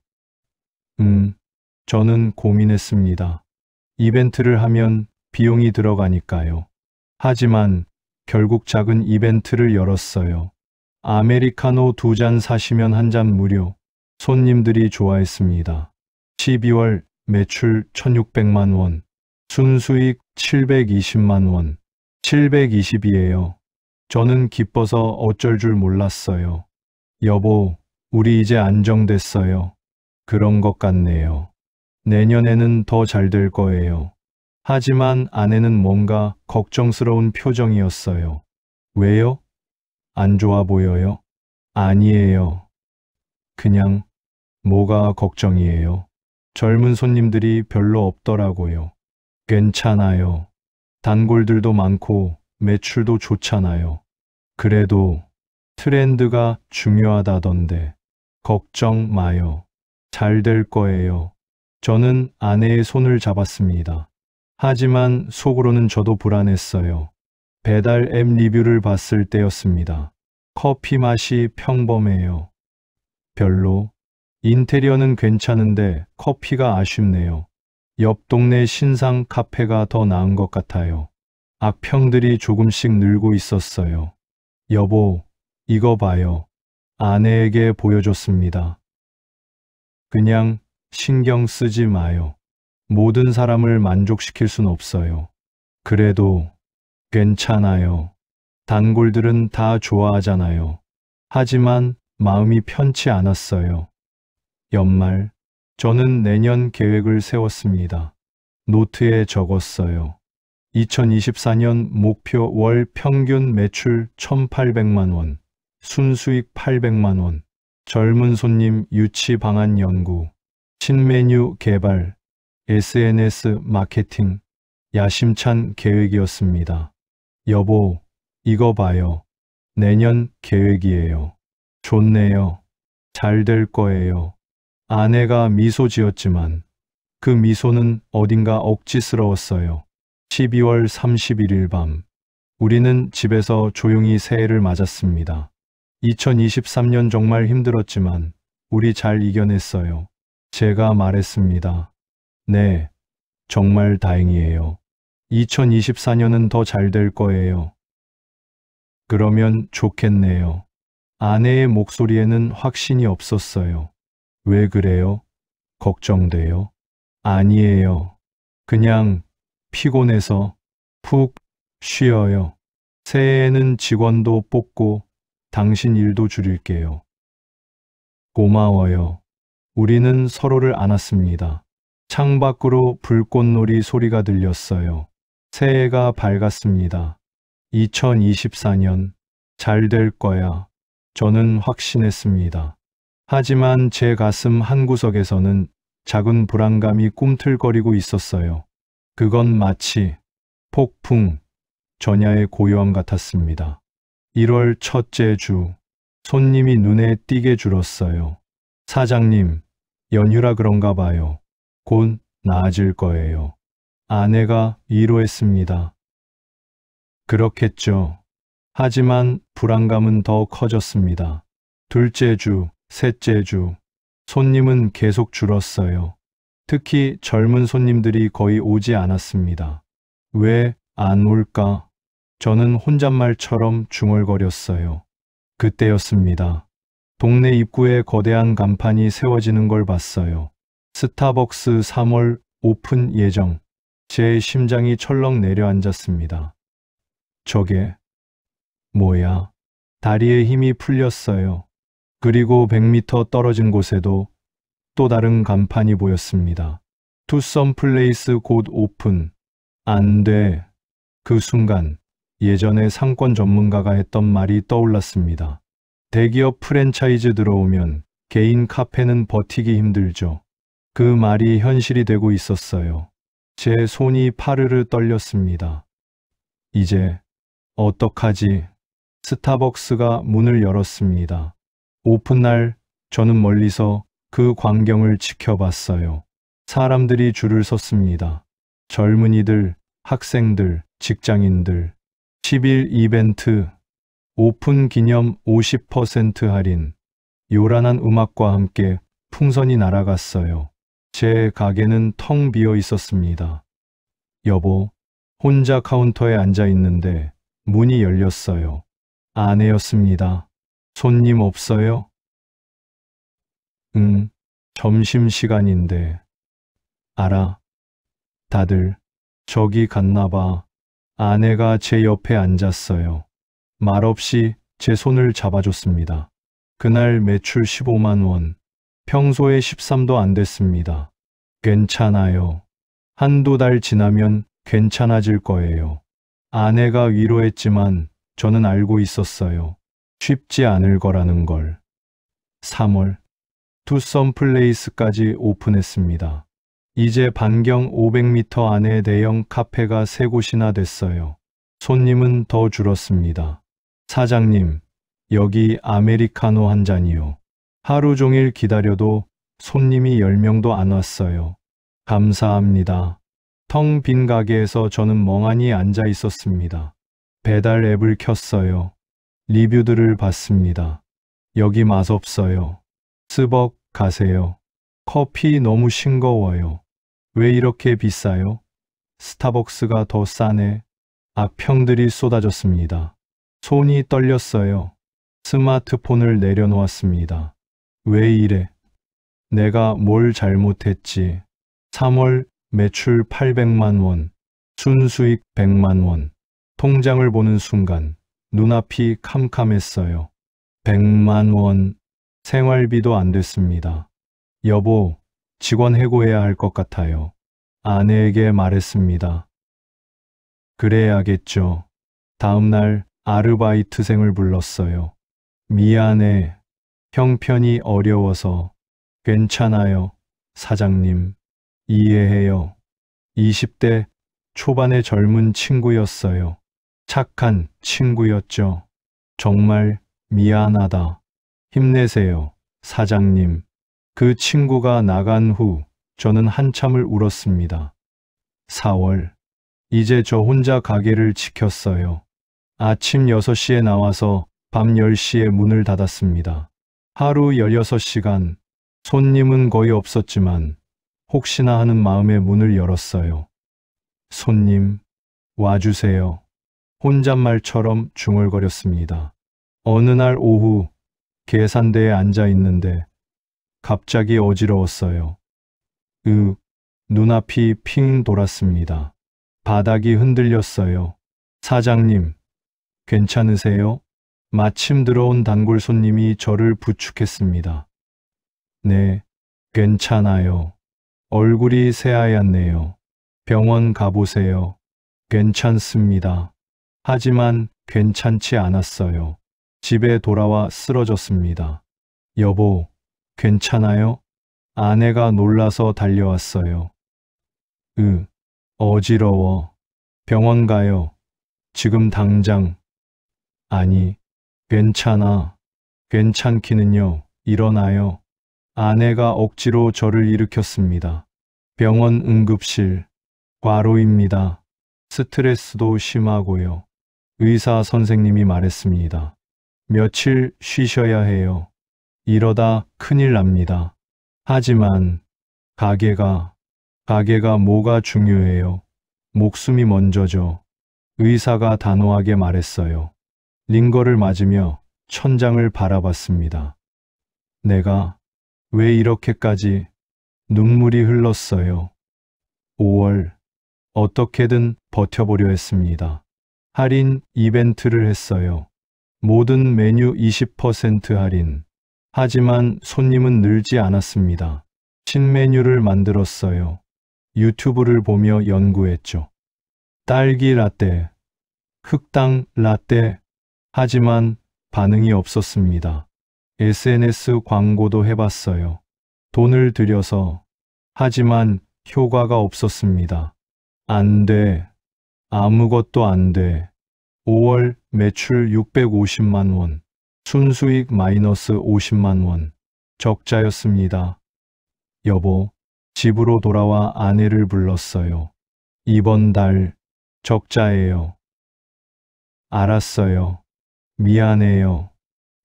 저는 고민했습니다. 이벤트를 하면 비용이 들어가니까요. 하지만 결국 작은 이벤트를 열었어요. 아메리카노 2잔 사시면 한 잔 무료. 손님들이 좋아했습니다. 12월 매출 1,600만 원, 순수익 720만 원. 720이에요. 저는 기뻐서 어쩔 줄 몰랐어요. 여보, 우리 이제 안정됐어요. 그런 것 같네요. 내년에는 더 잘 될 거예요. 하지만 아내는 뭔가 걱정스러운 표정이었어요. 왜요? 안 좋아 보여요? 아니에요. 그냥 뭐가 걱정이에요? 젊은 손님들이 별로 없더라고요. 괜찮아요. 단골들도 많고 매출도 좋잖아요. 그래도 트렌드가 중요하다던데 걱정 마요. 잘 될 거예요. 저는 아내의 손을 잡았습니다. 하지만 속으로는 저도 불안했어요. 배달 앱 리뷰를 봤을 때였습니다. 커피 맛이 평범해요. 별로. 인테리어는 괜찮은데 커피가 아쉽네요. 옆 동네 신상 카페가 더 나은 것 같아요. 악평들이 조금씩 늘고 있었어요. 여보, 이거 봐요. 아내에게 보여줬습니다. 그냥 신경 쓰지 마요. 모든 사람을 만족시킬 순 없어요. 그래도 괜찮아요. 단골들은 다 좋아하잖아요. 하지만 마음이 편치 않았어요. 연말, 저는 내년 계획을 세웠습니다. 노트에 적었어요. 2024년 목표 월 평균 매출 1,800만 원, 순수익 800만 원, 젊은 손님 유치 방안 연구, 신메뉴 개발, SNS 마케팅, 야심찬 계획이었습니다. 여보, 이거 봐요. 내년 계획이에요. 좋네요. 잘 될 거예요. 아내가 미소 지었지만 그 미소는 어딘가 억지스러웠어요. 12월 31일 밤, 우리는 집에서 조용히 새해를 맞았습니다. 2023년 정말 힘들었지만 우리 잘 이겨냈어요. 제가 말했습니다. 네, 정말 다행이에요. 2024년은 더 잘 될 거예요. 그러면 좋겠네요. 아내의 목소리에는 확신이 없었어요. 왜 그래요? 걱정돼요? 아니에요. 그냥 피곤해서 푹 쉬어요. 새해에는 직원도 뽑고 당신 일도 줄일게요. 고마워요. 우리는 서로를 안았습니다. 창밖으로 불꽃놀이 소리가 들렸어요. 새해가 밝았습니다. 2024년 잘 될 거야. 저는 확신했습니다. 하지만 제 가슴 한구석에서는 작은 불안감이 꿈틀거리고 있었어요. 그건 마치 폭풍, 전야의 고요함 같았습니다. 1월 첫째 주, 손님이 눈에 띄게 줄었어요. 사장님, 연휴라 그런가 봐요. 곧 나아질 거예요. 아내가 위로했습니다. 그렇겠죠. 하지만 불안감은 더 커졌습니다. 둘째 주, 셋째 주, 손님은 계속 줄었어요. 특히 젊은 손님들이 거의 오지 않았습니다. 왜 안 올까? 저는 혼잣말처럼 중얼거렸어요. 그때였습니다. 동네 입구에 거대한 간판이 세워지는 걸 봤어요. 스타벅스 3월 오픈 예정. 제 심장이 철렁 내려앉았습니다. 저게 뭐야? 다리에 힘이 풀렸어요. 그리고 100m 떨어진 곳에도 또 다른 간판이 보였습니다. 투썸 플레이스 곧 오픈. 안 돼. 그 순간 예전에 상권 전문가가 했던 말이 떠올랐습니다. 대기업 프랜차이즈 들어오면 개인 카페는 버티기 힘들죠. 그 말이 현실이 되고 있었어요. 제 손이 파르르 떨렸습니다. 이제 어떡하지? 스타벅스가 문을 열었습니다. 오픈날 저는 멀리서 그 광경을 지켜봤어요. 사람들이 줄을 섰습니다. 젊은이들, 학생들, 직장인들. 10일 이벤트, 오픈 기념 50% 할인. 요란한 음악과 함께 풍선이 날아갔어요. 제 가게는 텅 비어 있었습니다. 여보, 혼자 카운터에 앉아 있는데 문이 열렸어요. 아내였습니다. 손님 없어요? 응, 점심시간인데. 알아. 다들 저기 갔나 봐. 아내가 제 옆에 앉았어요. 말없이 제 손을 잡아줬습니다. 그날 매출 15만 원. 평소에 13도 안 됐습니다. 괜찮아요. 한두 달 지나면 괜찮아질 거예요. 아내가 위로했지만 저는 알고 있었어요. 쉽지 않을 거라는 걸. 3월, 투썸 플레이스까지 오픈했습니다. 이제 반경 500m 안에 대형 카페가 3곳이나 됐어요. 손님은 더 줄었습니다. 사장님, 여기 아메리카노 한 잔이요. 하루 종일 기다려도 손님이 10명도 안 왔어요. 감사합니다. 텅 빈 가게에서 저는 멍하니 앉아 있었습니다. 배달 앱을 켰어요. 리뷰들을 봤습니다. 여기 맛없어요. 스벅 가세요. 커피 너무 싱거워요. 왜 이렇게 비싸요? 스타벅스가 더 싸네. 악평들이 쏟아졌습니다. 손이 떨렸어요. 스마트폰을 내려놓았습니다. 왜 이래? 내가 뭘 잘못했지? 3월 매출 800만 원, 순수익 100만 원. 통장을 보는 순간 눈앞이 캄캄했어요. 100만 원. 생활비도 안 됐습니다. 여보, 직원 해고해야 할 것 같아요. 아내에게 말했습니다. 그래야겠죠. 다음 날 아르바이트생을 불렀어요. 미안해. 형편이 어려워서. 괜찮아요. 사장님. 이해해요. 20대 초반의 젊은 친구였어요. 착한 친구였죠. 정말 미안하다. 힘내세요. 사장님. 그 친구가 나간 후 저는 한참을 울었습니다. 4월. 이제 저 혼자 가게를 지켰어요. 아침 6시에 나와서 밤 10시에 문을 닫았습니다. 하루 16시간. 손님은 거의 없었지만 혹시나 하는 마음에 문을 열었어요. 손님, 와주세요. 혼잣말처럼 중얼거렸습니다. 어느 날 오후 계산대에 앉아 있는데 갑자기 어지러웠어요. 눈앞이 핑 돌았습니다. 바닥이 흔들렸어요. 사장님, 괜찮으세요? 마침 들어온 단골 손님이 저를 부축했습니다. 네, 괜찮아요. 얼굴이 새하얗네요. 병원 가보세요. 괜찮습니다. 하지만 괜찮지 않았어요. 집에 돌아와 쓰러졌습니다. 여보, 괜찮아요? 아내가 놀라서 달려왔어요. 어지러워. 병원 가요. 지금 당장. 아니, 괜찮아. 괜찮기는요. 일어나요. 아내가 억지로 저를 일으켰습니다. 병원 응급실. 과로입니다. 스트레스도 심하고요. 의사 선생님이 말했습니다. 며칠 쉬셔야 해요. 이러다 큰일 납니다. 하지만 가게가 뭐가 중요해요. 목숨이 먼저죠. 의사가 단호하게 말했어요. 링거를 맞으며 천장을 바라봤습니다. 내가 왜 이렇게까지 눈물이 흘렀어요. 5월 어떻게든 버텨보려 했습니다. 할인 이벤트를 했어요. 모든 메뉴 20% 할인. 하지만 손님은 늘지 않았습니다. 신메뉴를 만들었어요. 유튜브를 보며 연구했죠. 딸기 라떼, 흑당 라떼. 하지만 반응이 없었습니다. SNS 광고도 해봤어요. 돈을 들여서. 하지만 효과가 없었습니다. 안 돼. 아무것도 안 돼. 5월 매출 650만 원. 순수익 마이너스 50만 원. 적자였습니다. 여보, 집으로 돌아와 아내를 불렀어요. 이번 달 적자예요. 알았어요. 미안해요.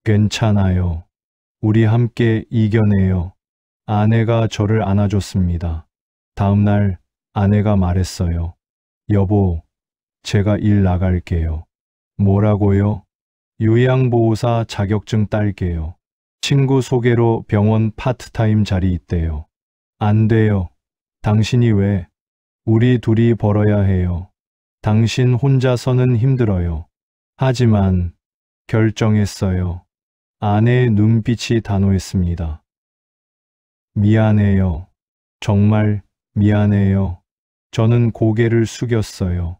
괜찮아요. 우리 함께 이겨내요. 아내가 저를 안아줬습니다. 다음 날 아내가 말했어요. 여보, 제가 일 나갈게요. 뭐라고요? 요양보호사 자격증 딸게요. 친구 소개로 병원 파트타임 자리 있대요. 안 돼요. 당신이 왜? 우리 둘이 벌어야 해요. 당신 혼자서는 힘들어요. 하지만 결정했어요. 아내의 눈빛이 단호했습니다. 미안해요. 정말 미안해요. 저는 고개를 숙였어요.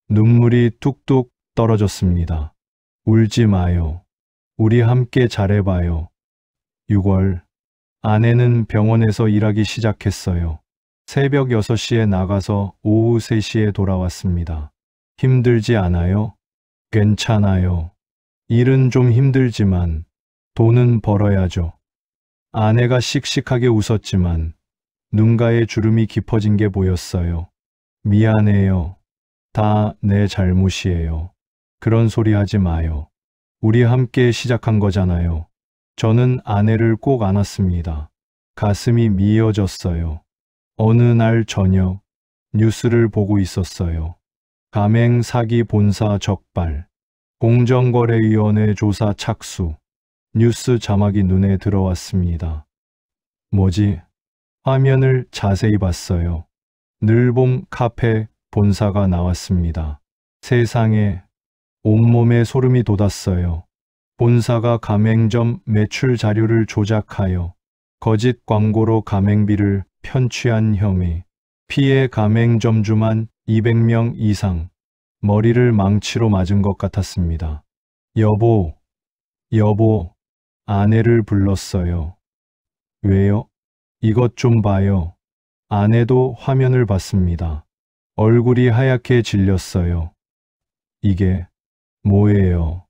눈물이 뚝뚝 떨어졌습니다. 울지 마요. 우리 함께 잘해봐요. 6월, 아내는 병원에서 일하기 시작했어요. 새벽 6시에 나가서 오후 3시에 돌아왔습니다. 힘들지 않아요? 괜찮아요. 일은 좀 힘들지만 돈은 벌어야죠. 아내가 씩씩하게 웃었지만 눈가에 주름이 깊어진 게 보였어요. 미안해요. 다 내 잘못이에요. 그런 소리 하지 마요. 우리 함께 시작한 거잖아요. 저는 아내를 꼭 안았습니다. 가슴이 미어졌어요. 어느 날 저녁 뉴스를 보고 있었어요. 가맹 사기 본사 적발, 공정거래위원회 조사 착수. 뉴스 자막이 눈에 들어왔습니다. 뭐지? 화면을 자세히 봤어요. 늘봄 카페 본사가 나왔습니다. 세상에, 온몸에 소름이 돋았어요. 본사가 가맹점 매출 자료를 조작하여 거짓 광고로 가맹비를 편취한 혐의. 피해 가맹점주만 200명 이상. 머리를 망치로 맞은 것 같았습니다. 여보, 여보, 아내를 불렀어요. 왜요? 이것 좀 봐요. 아내도 화면을 봤습니다. 얼굴이 하얗게 질렸어요. 이게 뭐예요?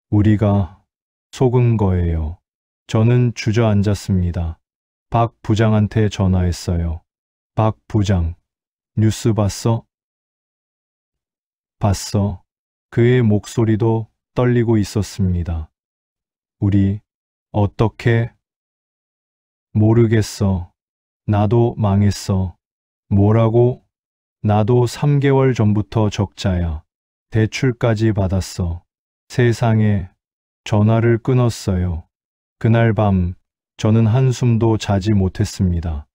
우리가 속은 거예요. 저는 주저앉았습니다. 박 부장한테 전화했어요. 박 부장, 뉴스 봤어? 봤어. 그의 목소리도 떨리고 있었습니다. 우리 어떻게? 모르겠어. 나도 망했어. 뭐라고? 나도 3개월 전부터 적자야. 대출까지 받았어. 세상에. 전화를 끊었어요. 그날 밤 저는 한숨도 자지 못했습니다.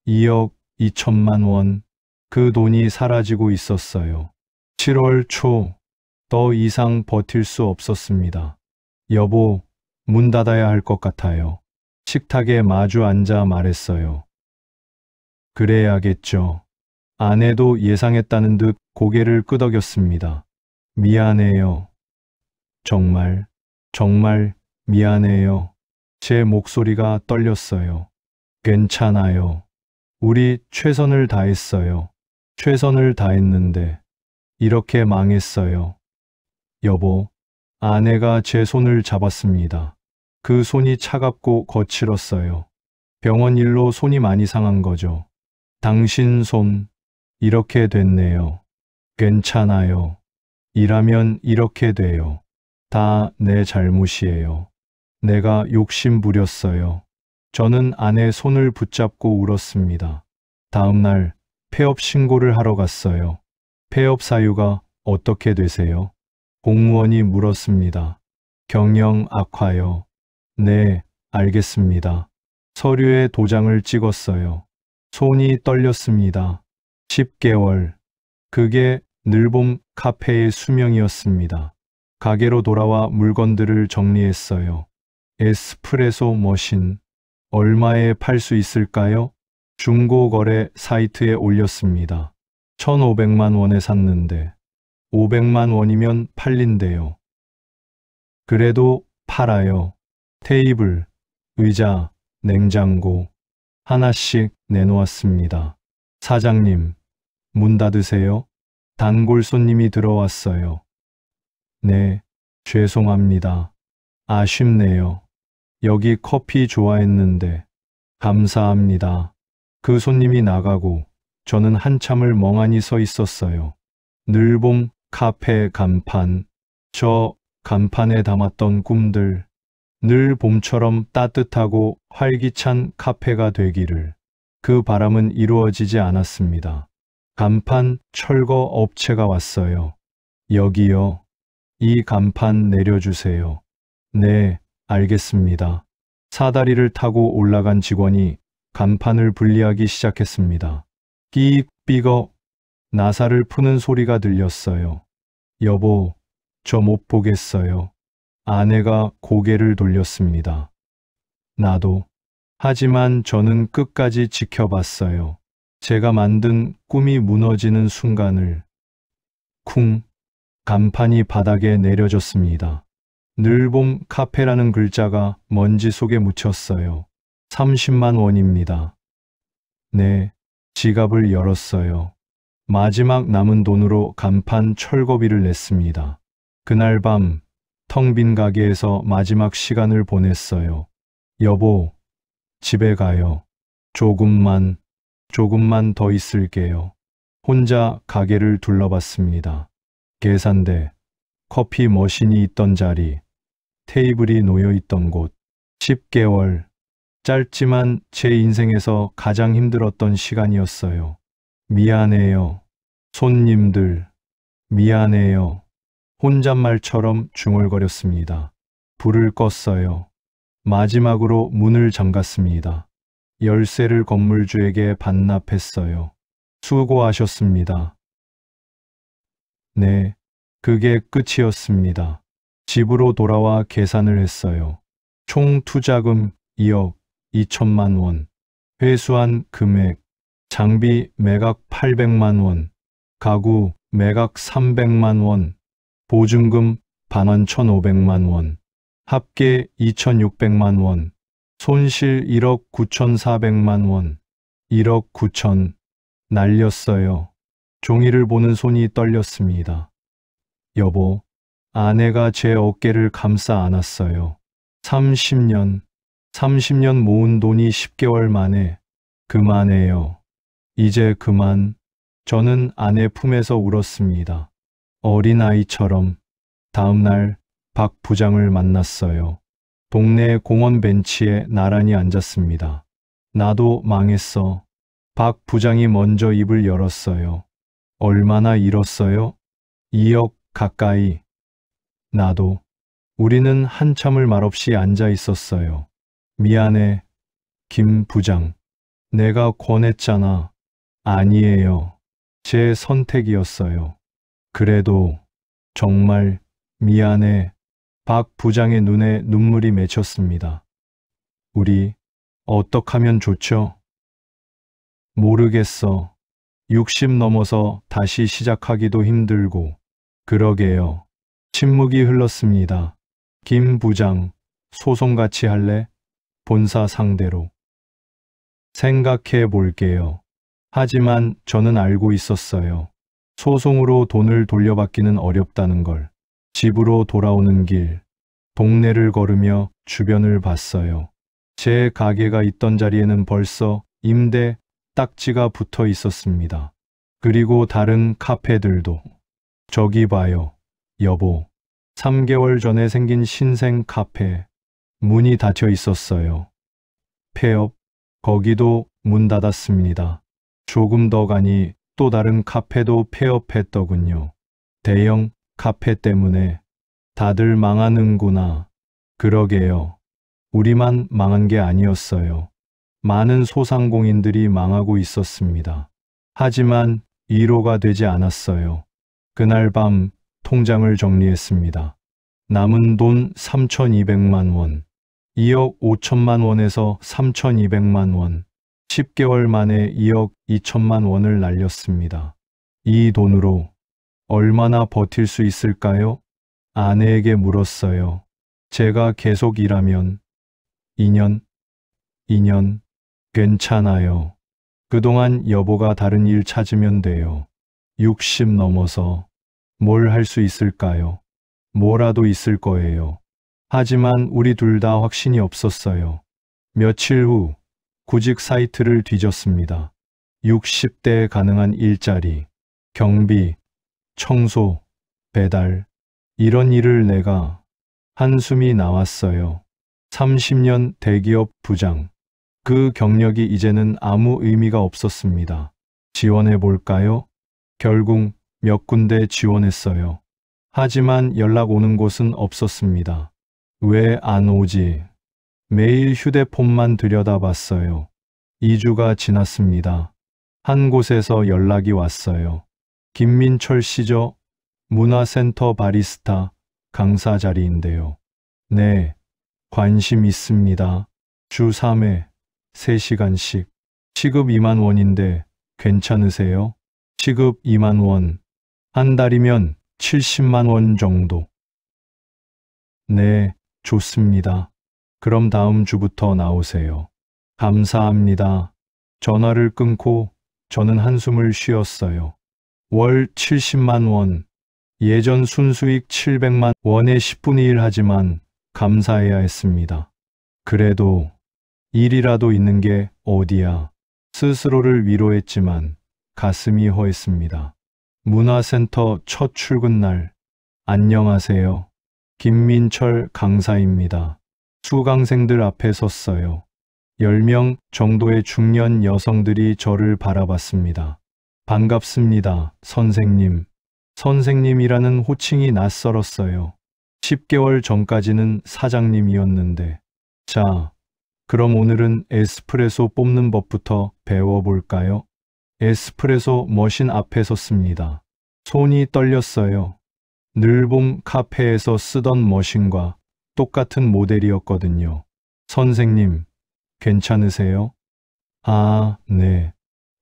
2억 2천만 원. 그 돈이 사라지고 있었어요. 7월 초 더 이상 버틸 수 없었습니다. 여보, 문 닫아야 할 것 같아요. 식탁에 마주 앉아 말했어요. 그래야겠죠. 아내도 예상했다는 듯 고개를 끄덕였습니다. 미안해요. 정말 미안해요. 제 목소리가 떨렸어요. 괜찮아요. 우리 최선을 다했어요. 최선을 다했는데 이렇게 망했어요. 여보, 아내가 제 손을 잡았습니다. 그 손이 차갑고 거칠었어요. 병원 일로 손이 많이 상한 거죠. 당신 손, 이렇게 됐네요. 괜찮아요. 일하면 이렇게 돼요. 다 내 잘못이에요. 내가 욕심 부렸어요. 저는 아내 손을 붙잡고 울었습니다. 다음 날 폐업 신고를 하러 갔어요. 폐업 사유가 어떻게 되세요? 공무원이 물었습니다. 경영 악화요. 네, 알겠습니다. 서류에 도장을 찍었어요. 손이 떨렸습니다. 10개월. 그게 늘봄 카페의 수명이었습니다. 가게로 돌아와 물건들을 정리했어요. 에스프레소 머신. 얼마에 팔 수 있을까요? 중고거래 사이트에 올렸습니다. 1,500만 원에 샀는데 500만 원이면 팔린대요. 그래도 팔아요. 테이블, 의자, 냉장고 하나씩 내놓았습니다. 사장님, 문 닫으세요. 단골 손님이 들어왔어요. 네, 죄송합니다. 아쉽네요. 여기 커피 좋아했는데. 감사합니다. 그 손님이 나가고 저는 한참을 멍하니 서 있었어요. 늘봄 카페 간판, 저 간판에 담았던 꿈들, 늘 봄처럼 따뜻하고 활기찬 카페가 되기를. 그 바람은 이루어지지 않았습니다. 간판 철거 업체가 왔어요. 여기요. 이 간판 내려주세요. 네, 알겠습니다. 사다리를 타고 올라간 직원이 간판을 분리하기 시작했습니다. 끼익 삐걱 나사를 푸는 소리가 들렸어요. 여보, 저 못 보겠어요. 아내가 고개를 돌렸습니다. 나도. 하지만 저는 끝까지 지켜봤어요. 제가 만든 꿈이 무너지는 순간을. 쿵. 간판이 바닥에 내려졌습니다. 늘봄 카페라는 글자가 먼지 속에 묻혔어요. 30만 원입니다. 네, 지갑을 열었어요. 마지막 남은 돈으로 간판 철거비를 냈습니다. 그날 밤 텅 빈 가게에서 마지막 시간을 보냈어요. 여보, 집에 가요. 조금만 더 있을게요. 혼자 가게를 둘러봤습니다. 계산대, 커피 머신이 있던 자리, 테이블이 놓여 있던 곳. 10개월. 짧지만 제 인생에서 가장 힘들었던 시간이었어요. 미안해요. 손님들, 미안해요. 혼잣말처럼 중얼거렸습니다. 불을 껐어요. 마지막으로 문을 잠갔습니다. 열쇠를 건물주에게 반납했어요. 수고하셨습니다. 네, 그게 끝이었습니다. 집으로 돌아와 계산을 했어요. 총 투자금 2억 2천만 원, 회수한 금액, 장비 매각 800만 원, 가구 매각 300만 원, 보증금 반환 1,500만 원, 합계 2,600만 원, 손실 1억 9,400만 원, 1억 9천. 날렸어요. 종이를 보는 손이 떨렸습니다. 여보, 아내가 제 어깨를 감싸 안았어요. 30년 모은 돈이 10개월 만에 그만해요. 이제 그만. 저는 아내 품에서 울었습니다. 어린아이처럼. 다음 날 박 부장을 만났어요. 동네 공원 벤치에 나란히 앉았습니다. 나도 망했어. 박 부장이 먼저 입을 열었어요. 얼마나 잃었어요? 2억 가까이. 나도. 우리는 한참을 말없이 앉아 있었어요. 미안해, 김 부장. 내가 권했잖아. 아니에요. 제 선택이었어요. 그래도 정말 미안해. 박 부장의 눈에 눈물이 맺혔습니다. 우리 어떡하면 좋죠? 모르겠어. 60 넘어서 다시 시작하기도 힘들고. 그러게요. 침묵이 흘렀습니다. 김 부장, 소송같이 할래? 본사 상대로. 생각해 볼게요. 하지만 저는 알고 있었어요. 소송으로 돈을 돌려받기는 어렵다는 걸. 집으로 돌아오는 길, 동네를 걸으며 주변을 봤어요. 제 가게가 있던 자리에는 벌써 임대 딱지가 붙어 있었습니다. 그리고 다른 카페들도. 저기 봐요, 여보. 3개월 전에 생긴 신생 카페. 문이 닫혀 있었어요. 폐업. 거기도 문 닫았습니다. 조금 더 가니 또 다른 카페도 폐업했더군요. 대형 카페 때문에 다들 망하는구나. 그러게요. 우리만 망한 게 아니었어요. 많은 소상공인들이 망하고 있었습니다. 하지만 위로가 되지 않았어요. 그날 밤 통장을 정리했습니다. 남은 돈 3,200만 원. 2억 5천만 원에서 3,200만 원. 10개월 만에 2억 2천만 원을 날렸습니다. 이 돈으로 얼마나 버틸 수 있을까요? 아내에게 물었어요. 제가 계속 일하면 2년, 괜찮아요. 그동안 여보가 다른 일 찾으면 돼요. 60 넘어서 뭘 할 수 있을까요? 뭐라도 있을 거예요. 하지만 우리 둘 다 확신이 없었어요. 며칠 후 구직 사이트를 뒤졌습니다. 60대에 가능한 일자리, 경비, 청소, 배달, 이런 일을 내가 한숨이 나왔어요. 30년 대기업 부장. 그 경력이 이제는 아무 의미가 없었습니다. 지원해 볼까요? 결국 몇 군데 지원했어요. 하지만 연락 오는 곳은 없었습니다. 왜 안 오지? 매일 휴대폰만 들여다봤어요. 2주가 지났습니다. 한 곳에서 연락이 왔어요. 김민철 씨죠? 문화센터 바리스타 강사 자리인데요. 네, 관심 있습니다. 주 3회 3시간씩. 시급 2만 원인데 괜찮으세요? 시급 2만 원. 한 달이면 70만 원 정도. 네, 좋습니다. 그럼 다음 주부터 나오세요. 감사합니다. 전화를 끊고 저는 한숨을 쉬었어요. 월 70만 원. 예전 순수익 700만 원의 10분의 1 하지만 감사해야 했습니다. 그래도 일이라도 있는 게 어디야. 스스로를 위로했지만 가슴이 허했습니다. 문화센터 첫 출근 날. 안녕하세요. 김민철 강사입니다. 수강생들 앞에 섰어요. 10명 정도의 중년 여성들이 저를 바라봤습니다. 반갑습니다, 선생님. 선생님이라는 호칭이 낯설었어요. 10개월 전까지는 사장님이었는데. 자, 그럼 오늘은 에스프레소 뽑는 법부터 배워볼까요? 에스프레소 머신 앞에 섰습니다. 손이 떨렸어요. 늘봉 카페에서 쓰던 머신과 똑같은 모델이었거든요. 선생님, 괜찮으세요? 아, 네.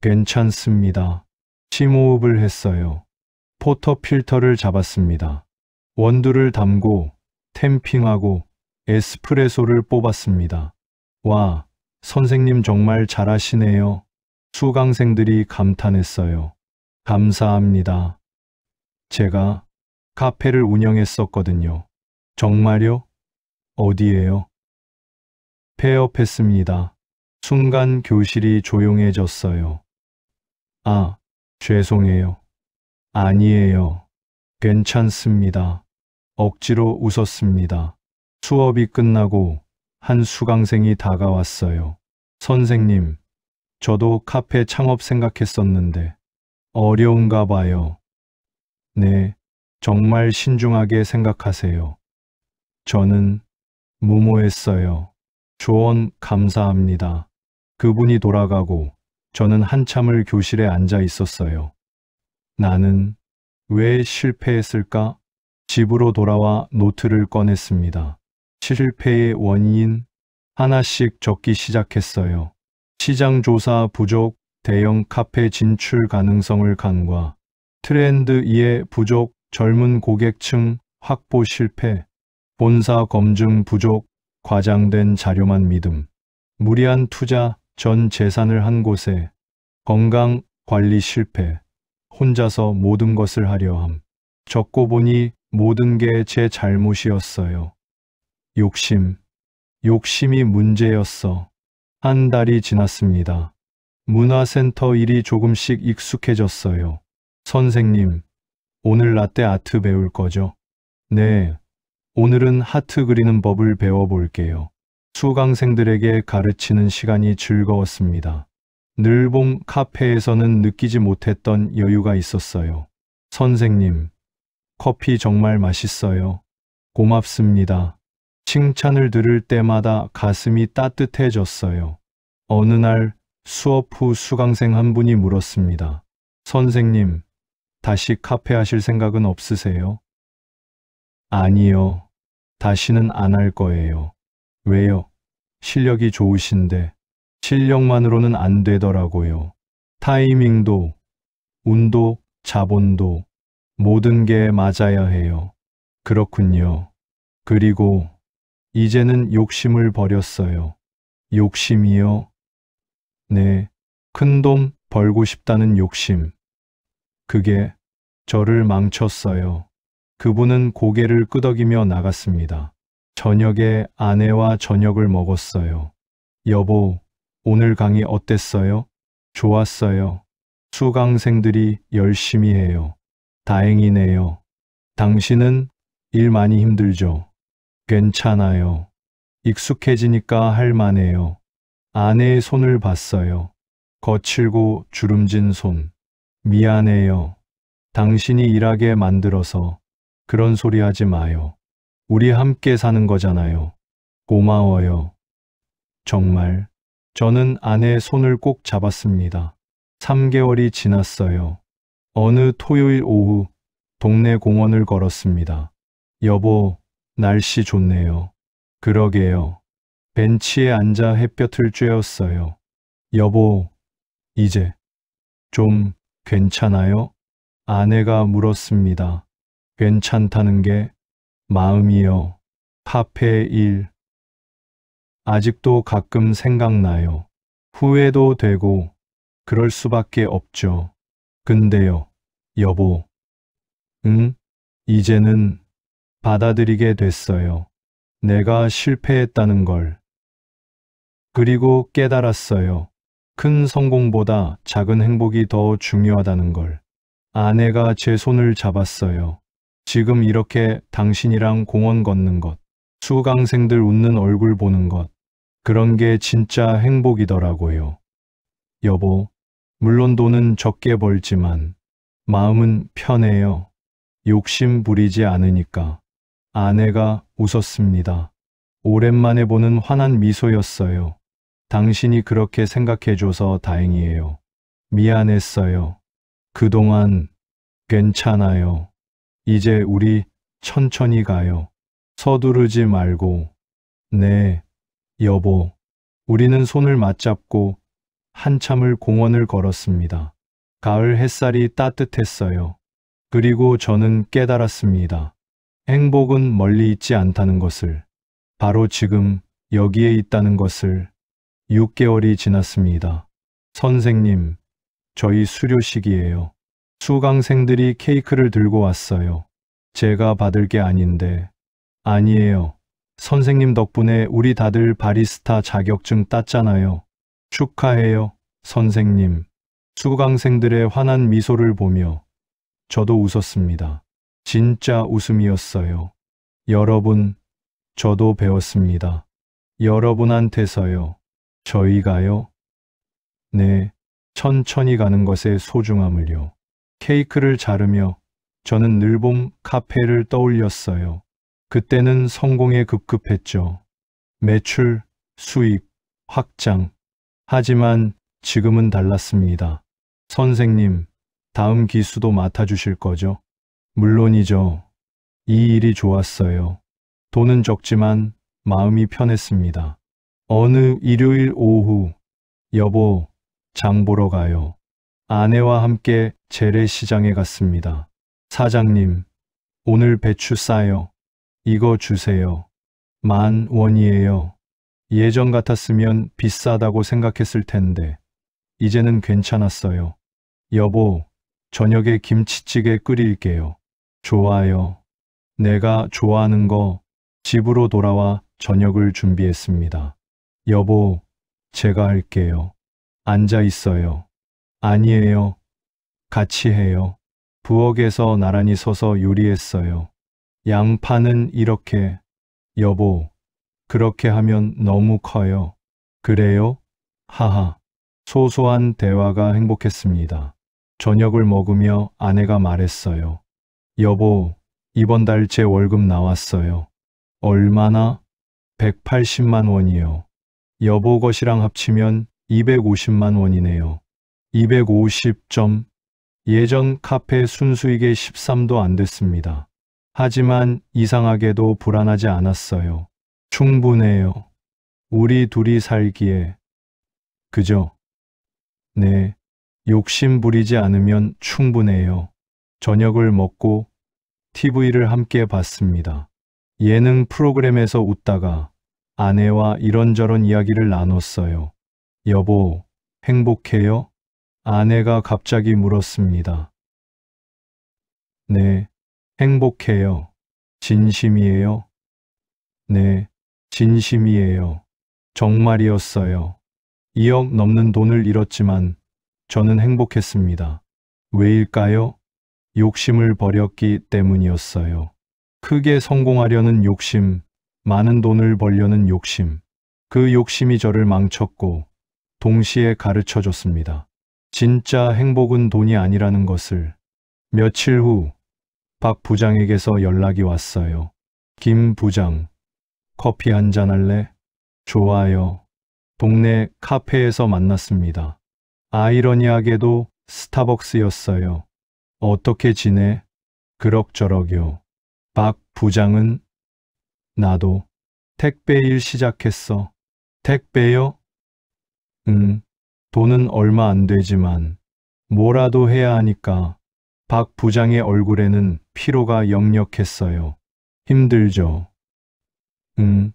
괜찮습니다. 심호흡을 했어요. 포터 필터를 잡았습니다. 원두를 담고 템핑하고 에스프레소를 뽑았습니다. 와, 선생님 정말 잘하시네요. 수강생들이 감탄했어요. 감사합니다. 제가 카페를 운영했었거든요. 정말요? 어디에요? 폐업했습니다. 순간 교실이 조용해졌어요. 아, 죄송해요. 아니에요. 괜찮습니다. 억지로 웃었습니다. 수업이 끝나고 한 수강생이 다가왔어요. 선생님, 저도 카페 창업 생각했었는데 어려운가 봐요. 네, 정말 신중하게 생각하세요. 저는 무모했어요. 조언 감사합니다. 그분이 돌아가고 저는 한참을 교실에 앉아 있었어요. 나는 왜 실패했을까? 집으로 돌아와 노트를 꺼냈습니다. 실패의 원인 하나씩 적기 시작했어요. 시장 조사 부족, 대형 카페 진출 가능성을 간과, 트렌드 이해 부족, 젊은 고객층 확보 실패, 본사 검증 부족, 과장된 자료만 믿음, 무리한 투자, 전 재산을 한 곳에, 건강 관리 실패, 혼자서 모든 것을 하려 함. 적고 보니 모든 게 제 잘못이었어요. 욕심이 문제였어. 한 달이 지났습니다. 문화센터 일이 조금씩 익숙해졌어요. 선생님, 오늘 라떼 아트 배울 거죠? 네, 오늘은 하트 그리는 법을 배워볼게요. 수강생들에게 가르치는 시간이 즐거웠습니다. 늘봉 카페에서는 느끼지 못했던 여유가 있었어요. 선생님, 커피 정말 맛있어요. 고맙습니다. 칭찬을 들을 때마다 가슴이 따뜻해졌어요. 어느 날 수업 후 수강생 한 분이 물었습니다. 선생님, 다시 카페 하실 생각은 없으세요? 아니요. 다시는 안 할 거예요. 왜요? 실력이 좋으신데. 실력만으로는 안 되더라고요. 타이밍도, 운도, 자본도 모든 게 맞아야 해요. 그렇군요. 그리고 이제는 욕심을 버렸어요. 욕심이요? 네, 큰 돈 벌고 싶다는 욕심. 그게 저를 망쳤어요. 그분은 고개를 끄덕이며 나갔습니다. 저녁에 아내와 저녁을 먹었어요. 여보, 오늘 강의 어땠어요? 좋았어요. 수강생들이 열심히 해요. 다행이네요. 당신은 일 많이 힘들죠? 괜찮아요. 익숙해지니까 할 만해요. 아내의 손을 봤어요. 거칠고 주름진 손. 미안해요. 당신이 일하게 만들어서 그런 소리 하지 마요. 우리 함께 사는 거잖아요. 고마워요. 정말. 저는 아내의 손을 꼭 잡았습니다. 3개월이 지났어요. 어느 토요일 오후 동네 공원을 걸었습니다. 여보, 날씨 좋네요. 그러게요. 벤치에 앉아 햇볕을 쬐었어요. 여보, 이제 좀 괜찮아요? 아내가 물었습니다. 괜찮다는 게 마음이요. 카페 일. 아직도 가끔 생각나요. 후회도 되고 그럴 수밖에 없죠. 근데요, 여보. 응? 이제는 받아들이게 됐어요. 내가 실패했다는 걸. 그리고 깨달았어요. 큰 성공보다 작은 행복이 더 중요하다는 걸. 아내가 제 손을 잡았어요. 지금 이렇게 당신이랑 공원 걷는 것, 수강생들 웃는 얼굴 보는 것, 그런 게 진짜 행복이더라고요. 여보, 물론 돈은 적게 벌지만 마음은 편해요. 욕심 부리지 않으니까. 아내가 웃었습니다. 오랜만에 보는 환한 미소였어요. 당신이 그렇게 생각해줘서 다행이에요. 미안했어요. 그동안. 괜찮아요. 이제 우리 천천히 가요. 서두르지 말고. 네, 여보. 우리는 손을 맞잡고 한참을 공원을 걸었습니다. 가을 햇살이 따뜻했어요. 그리고 저는 깨달았습니다. 행복은 멀리 있지 않다는 것을, 바로 지금 여기에 있다는 것을. 6개월이 지났습니다. 선생님, 저희 수료식이에요. 수강생들이 케이크를 들고 왔어요. 제가 받을 게 아닌데. 아니에요. 선생님 덕분에 우리 다들 바리스타 자격증 땄잖아요. 축하해요, 선생님. 수강생들의 환한 미소를 보며 저도 웃었습니다. 진짜 웃음이었어요. 여러분, 저도 배웠습니다. 여러분한테서요. 저희가요? 네, 천천히 가는 것의 소중함을요. 케이크를 자르며 저는 늘봄 카페를 떠올렸어요. 그때는 성공에 급급했죠. 매출, 수익, 확장. 하지만 지금은 달랐습니다. 선생님, 다음 기수도 맡아주실 거죠? 물론이죠. 이 일이 좋았어요. 돈은 적지만 마음이 편했습니다. 어느 일요일 오후, 여보, 장 보러 가요. 아내와 함께 재래시장에 갔습니다. 사장님, 오늘 배추 싸요. 이거 주세요. 10,000원이에요. 예전 같았으면 비싸다고 생각했을 텐데, 이제는 괜찮았어요. 여보, 저녁에 김치찌개 끓일게요. 좋아요. 내가 좋아하는 거. 집으로 돌아와 저녁을 준비했습니다. 여보, 제가 할게요. 앉아 있어요. 아니에요. 같이 해요. 부엌에서 나란히 서서 요리했어요. 양파는 이렇게. 여보, 그렇게 하면 너무 커요. 그래요? 하하. 소소한 대화가 행복했습니다. 저녁을 먹으며 아내가 말했어요. 여보, 이번 달 제 월급 나왔어요. 얼마나? 180만 원이요. 여보 것이랑 합치면 250만 원이네요. 250점. 예전 카페 순수익의 13도 안 됐습니다. 하지만 이상하게도 불안하지 않았어요. 충분해요. 우리 둘이 살기에. 그죠? 네. 욕심 부리지 않으면 충분해요. 저녁을 먹고 TV를 함께 봤습니다. 예능 프로그램에서 웃다가 아내와 이런저런 이야기를 나눴어요. 여보, 행복해요? 아내가 갑자기 물었습니다. 네, 행복해요. 진심이에요? 네, 진심이에요. 정말이었어요. 2억 넘는 돈을 잃었지만 저는 행복했습니다. 왜일까요? 욕심을 버렸기 때문이었어요. 크게 성공하려는 욕심, 많은 돈을 벌려는 욕심. 그 욕심이 저를 망쳤고 동시에 가르쳐 줬습니다. 진짜 행복은 돈이 아니라는 것을. 며칠 후 박 부장에게서 연락이 왔어요. 김 부장, 커피 한잔 할래? 좋아요. 동네 카페에서 만났습니다. 아이러니하게도 스타벅스였어요. 어떻게 지내? 그럭저럭요. 박 부장은? 나도 택배 일 시작했어. 택배요? 응. 돈은 얼마 안 되지만 뭐라도 해야 하니까. 박 부장의 얼굴에는 피로가 역력했어요. 힘들죠? 응.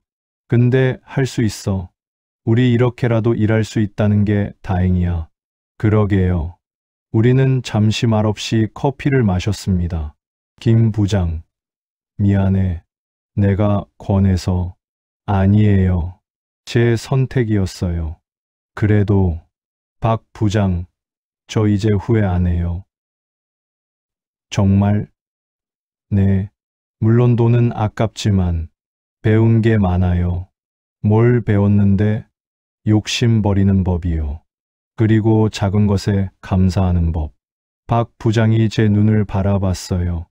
근데 할 수 있어. 우리 이렇게라도 일할 수 있다는 게 다행이야. 그러게요. 우리는 잠시 말없이 커피를 마셨습니다. 김 부장, 미안해. 내가 권해서. 아니에요. 제 선택이었어요. 그래도 박 부장, 저 이제 후회 안 해요. 정말? 네. 물론 돈은 아깝지만 배운 게 많아요. 뭘 배웠는데? 욕심 버리는 법이요. 그리고 작은 것에 감사하는 법. 박 부장이 제 눈을 바라봤어요.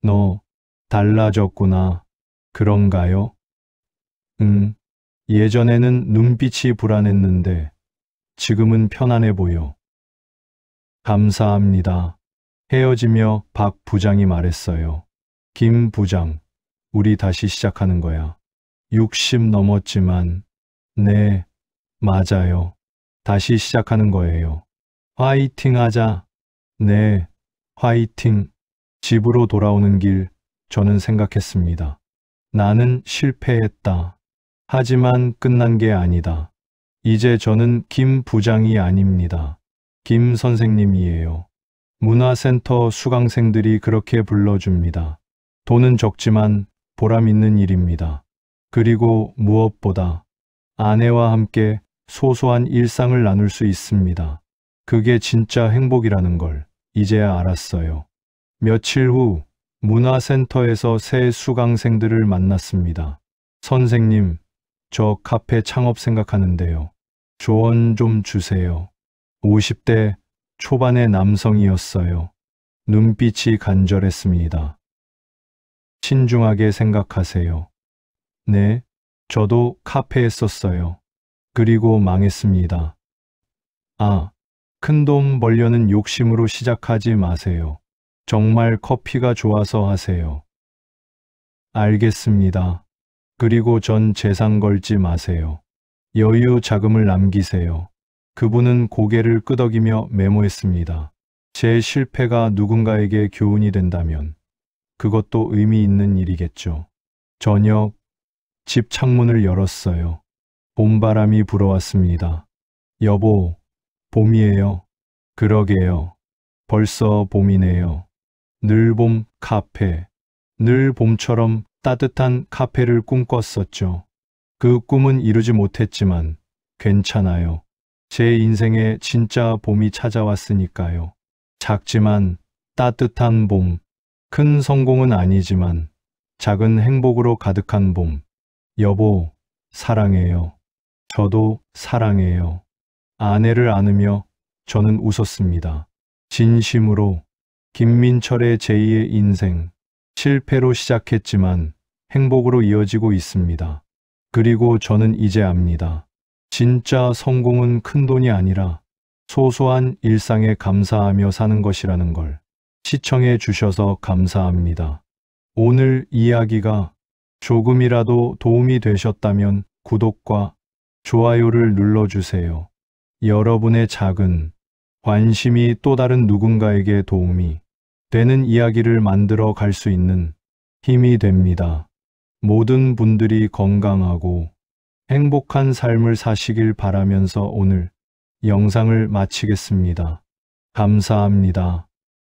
너 달라졌구나. 그런가요? 응. 예전에는 눈빛이 불안했는데 지금은 편안해 보여. 감사합니다. 헤어지며 박 부장이 말했어요. 김 부장, 우리 다시 시작하는 거야. 60 넘었지만, 네, 맞아요. 다시 시작하는 거예요. 화이팅 하자. 네, 화이팅. 집으로 돌아오는 길, 저는 생각했습니다. 나는 실패했다. 하지만 끝난 게 아니다. 이제 저는 김 부장이 아닙니다. 김 선생님이에요. 문화센터 수강생들이 그렇게 불러줍니다. 돈은 적지만 보람 있는 일입니다. 그리고 무엇보다 아내와 함께 소소한 일상을 나눌 수 있습니다. 그게 진짜 행복이라는 걸 이제야 알았어요. 며칠 후 문화센터에서 새 수강생들을 만났습니다. 선생님, 저 카페 창업 생각하는데요. 조언 좀 주세요. 50대 초반의 남성이었어요. 눈빛이 간절했습니다. 신중하게 생각하세요. 네, 저도 카페에 썼어요. 그리고 망했습니다. 아, 큰돈 벌려는 욕심으로 시작하지 마세요. 정말 커피가 좋아서 하세요. 알겠습니다. 그리고 전 재산 걸지 마세요. 여유 자금을 남기세요. 그분은 고개를 끄덕이며 메모했습니다. 제 실패가 누군가에게 교훈이 된다면 그것도 의미 있는 일이겠죠. 저녁, 집 창문을 열었어요. 봄바람이 불어왔습니다. 여보, 봄이에요. 그러게요. 벌써 봄이네요. 늘 봄 카페. 늘 봄처럼 따뜻한 카페를 꿈꿨었죠. 그 꿈은 이루지 못했지만 괜찮아요. 제 인생에 진짜 봄이 찾아왔으니까요. 작지만 따뜻한 봄. 큰 성공은 아니지만 작은 행복으로 가득한 봄. 여보, 사랑해요. 저도 사랑해요. 아내를 안으며 저는 웃었습니다. 진심으로. 김민철의 제2의 인생. 실패로 시작했지만 행복으로 이어지고 있습니다. 그리고 저는 이제 압니다. 진짜 성공은 큰 돈이 아니라 소소한 일상에 감사하며 사는 것이라는 걸. 시청해 주셔서 감사합니다. 오늘 이야기가 조금이라도 도움이 되셨다면 구독과 좋아요를 눌러주세요. 여러분의 작은 관심이 또 다른 누군가에게 도움이 되는 이야기를 만들어 갈 수 있는 힘이 됩니다. 모든 분들이 건강하고 행복한 삶을 사시길 바라면서 오늘 영상을 마치겠습니다. 감사합니다.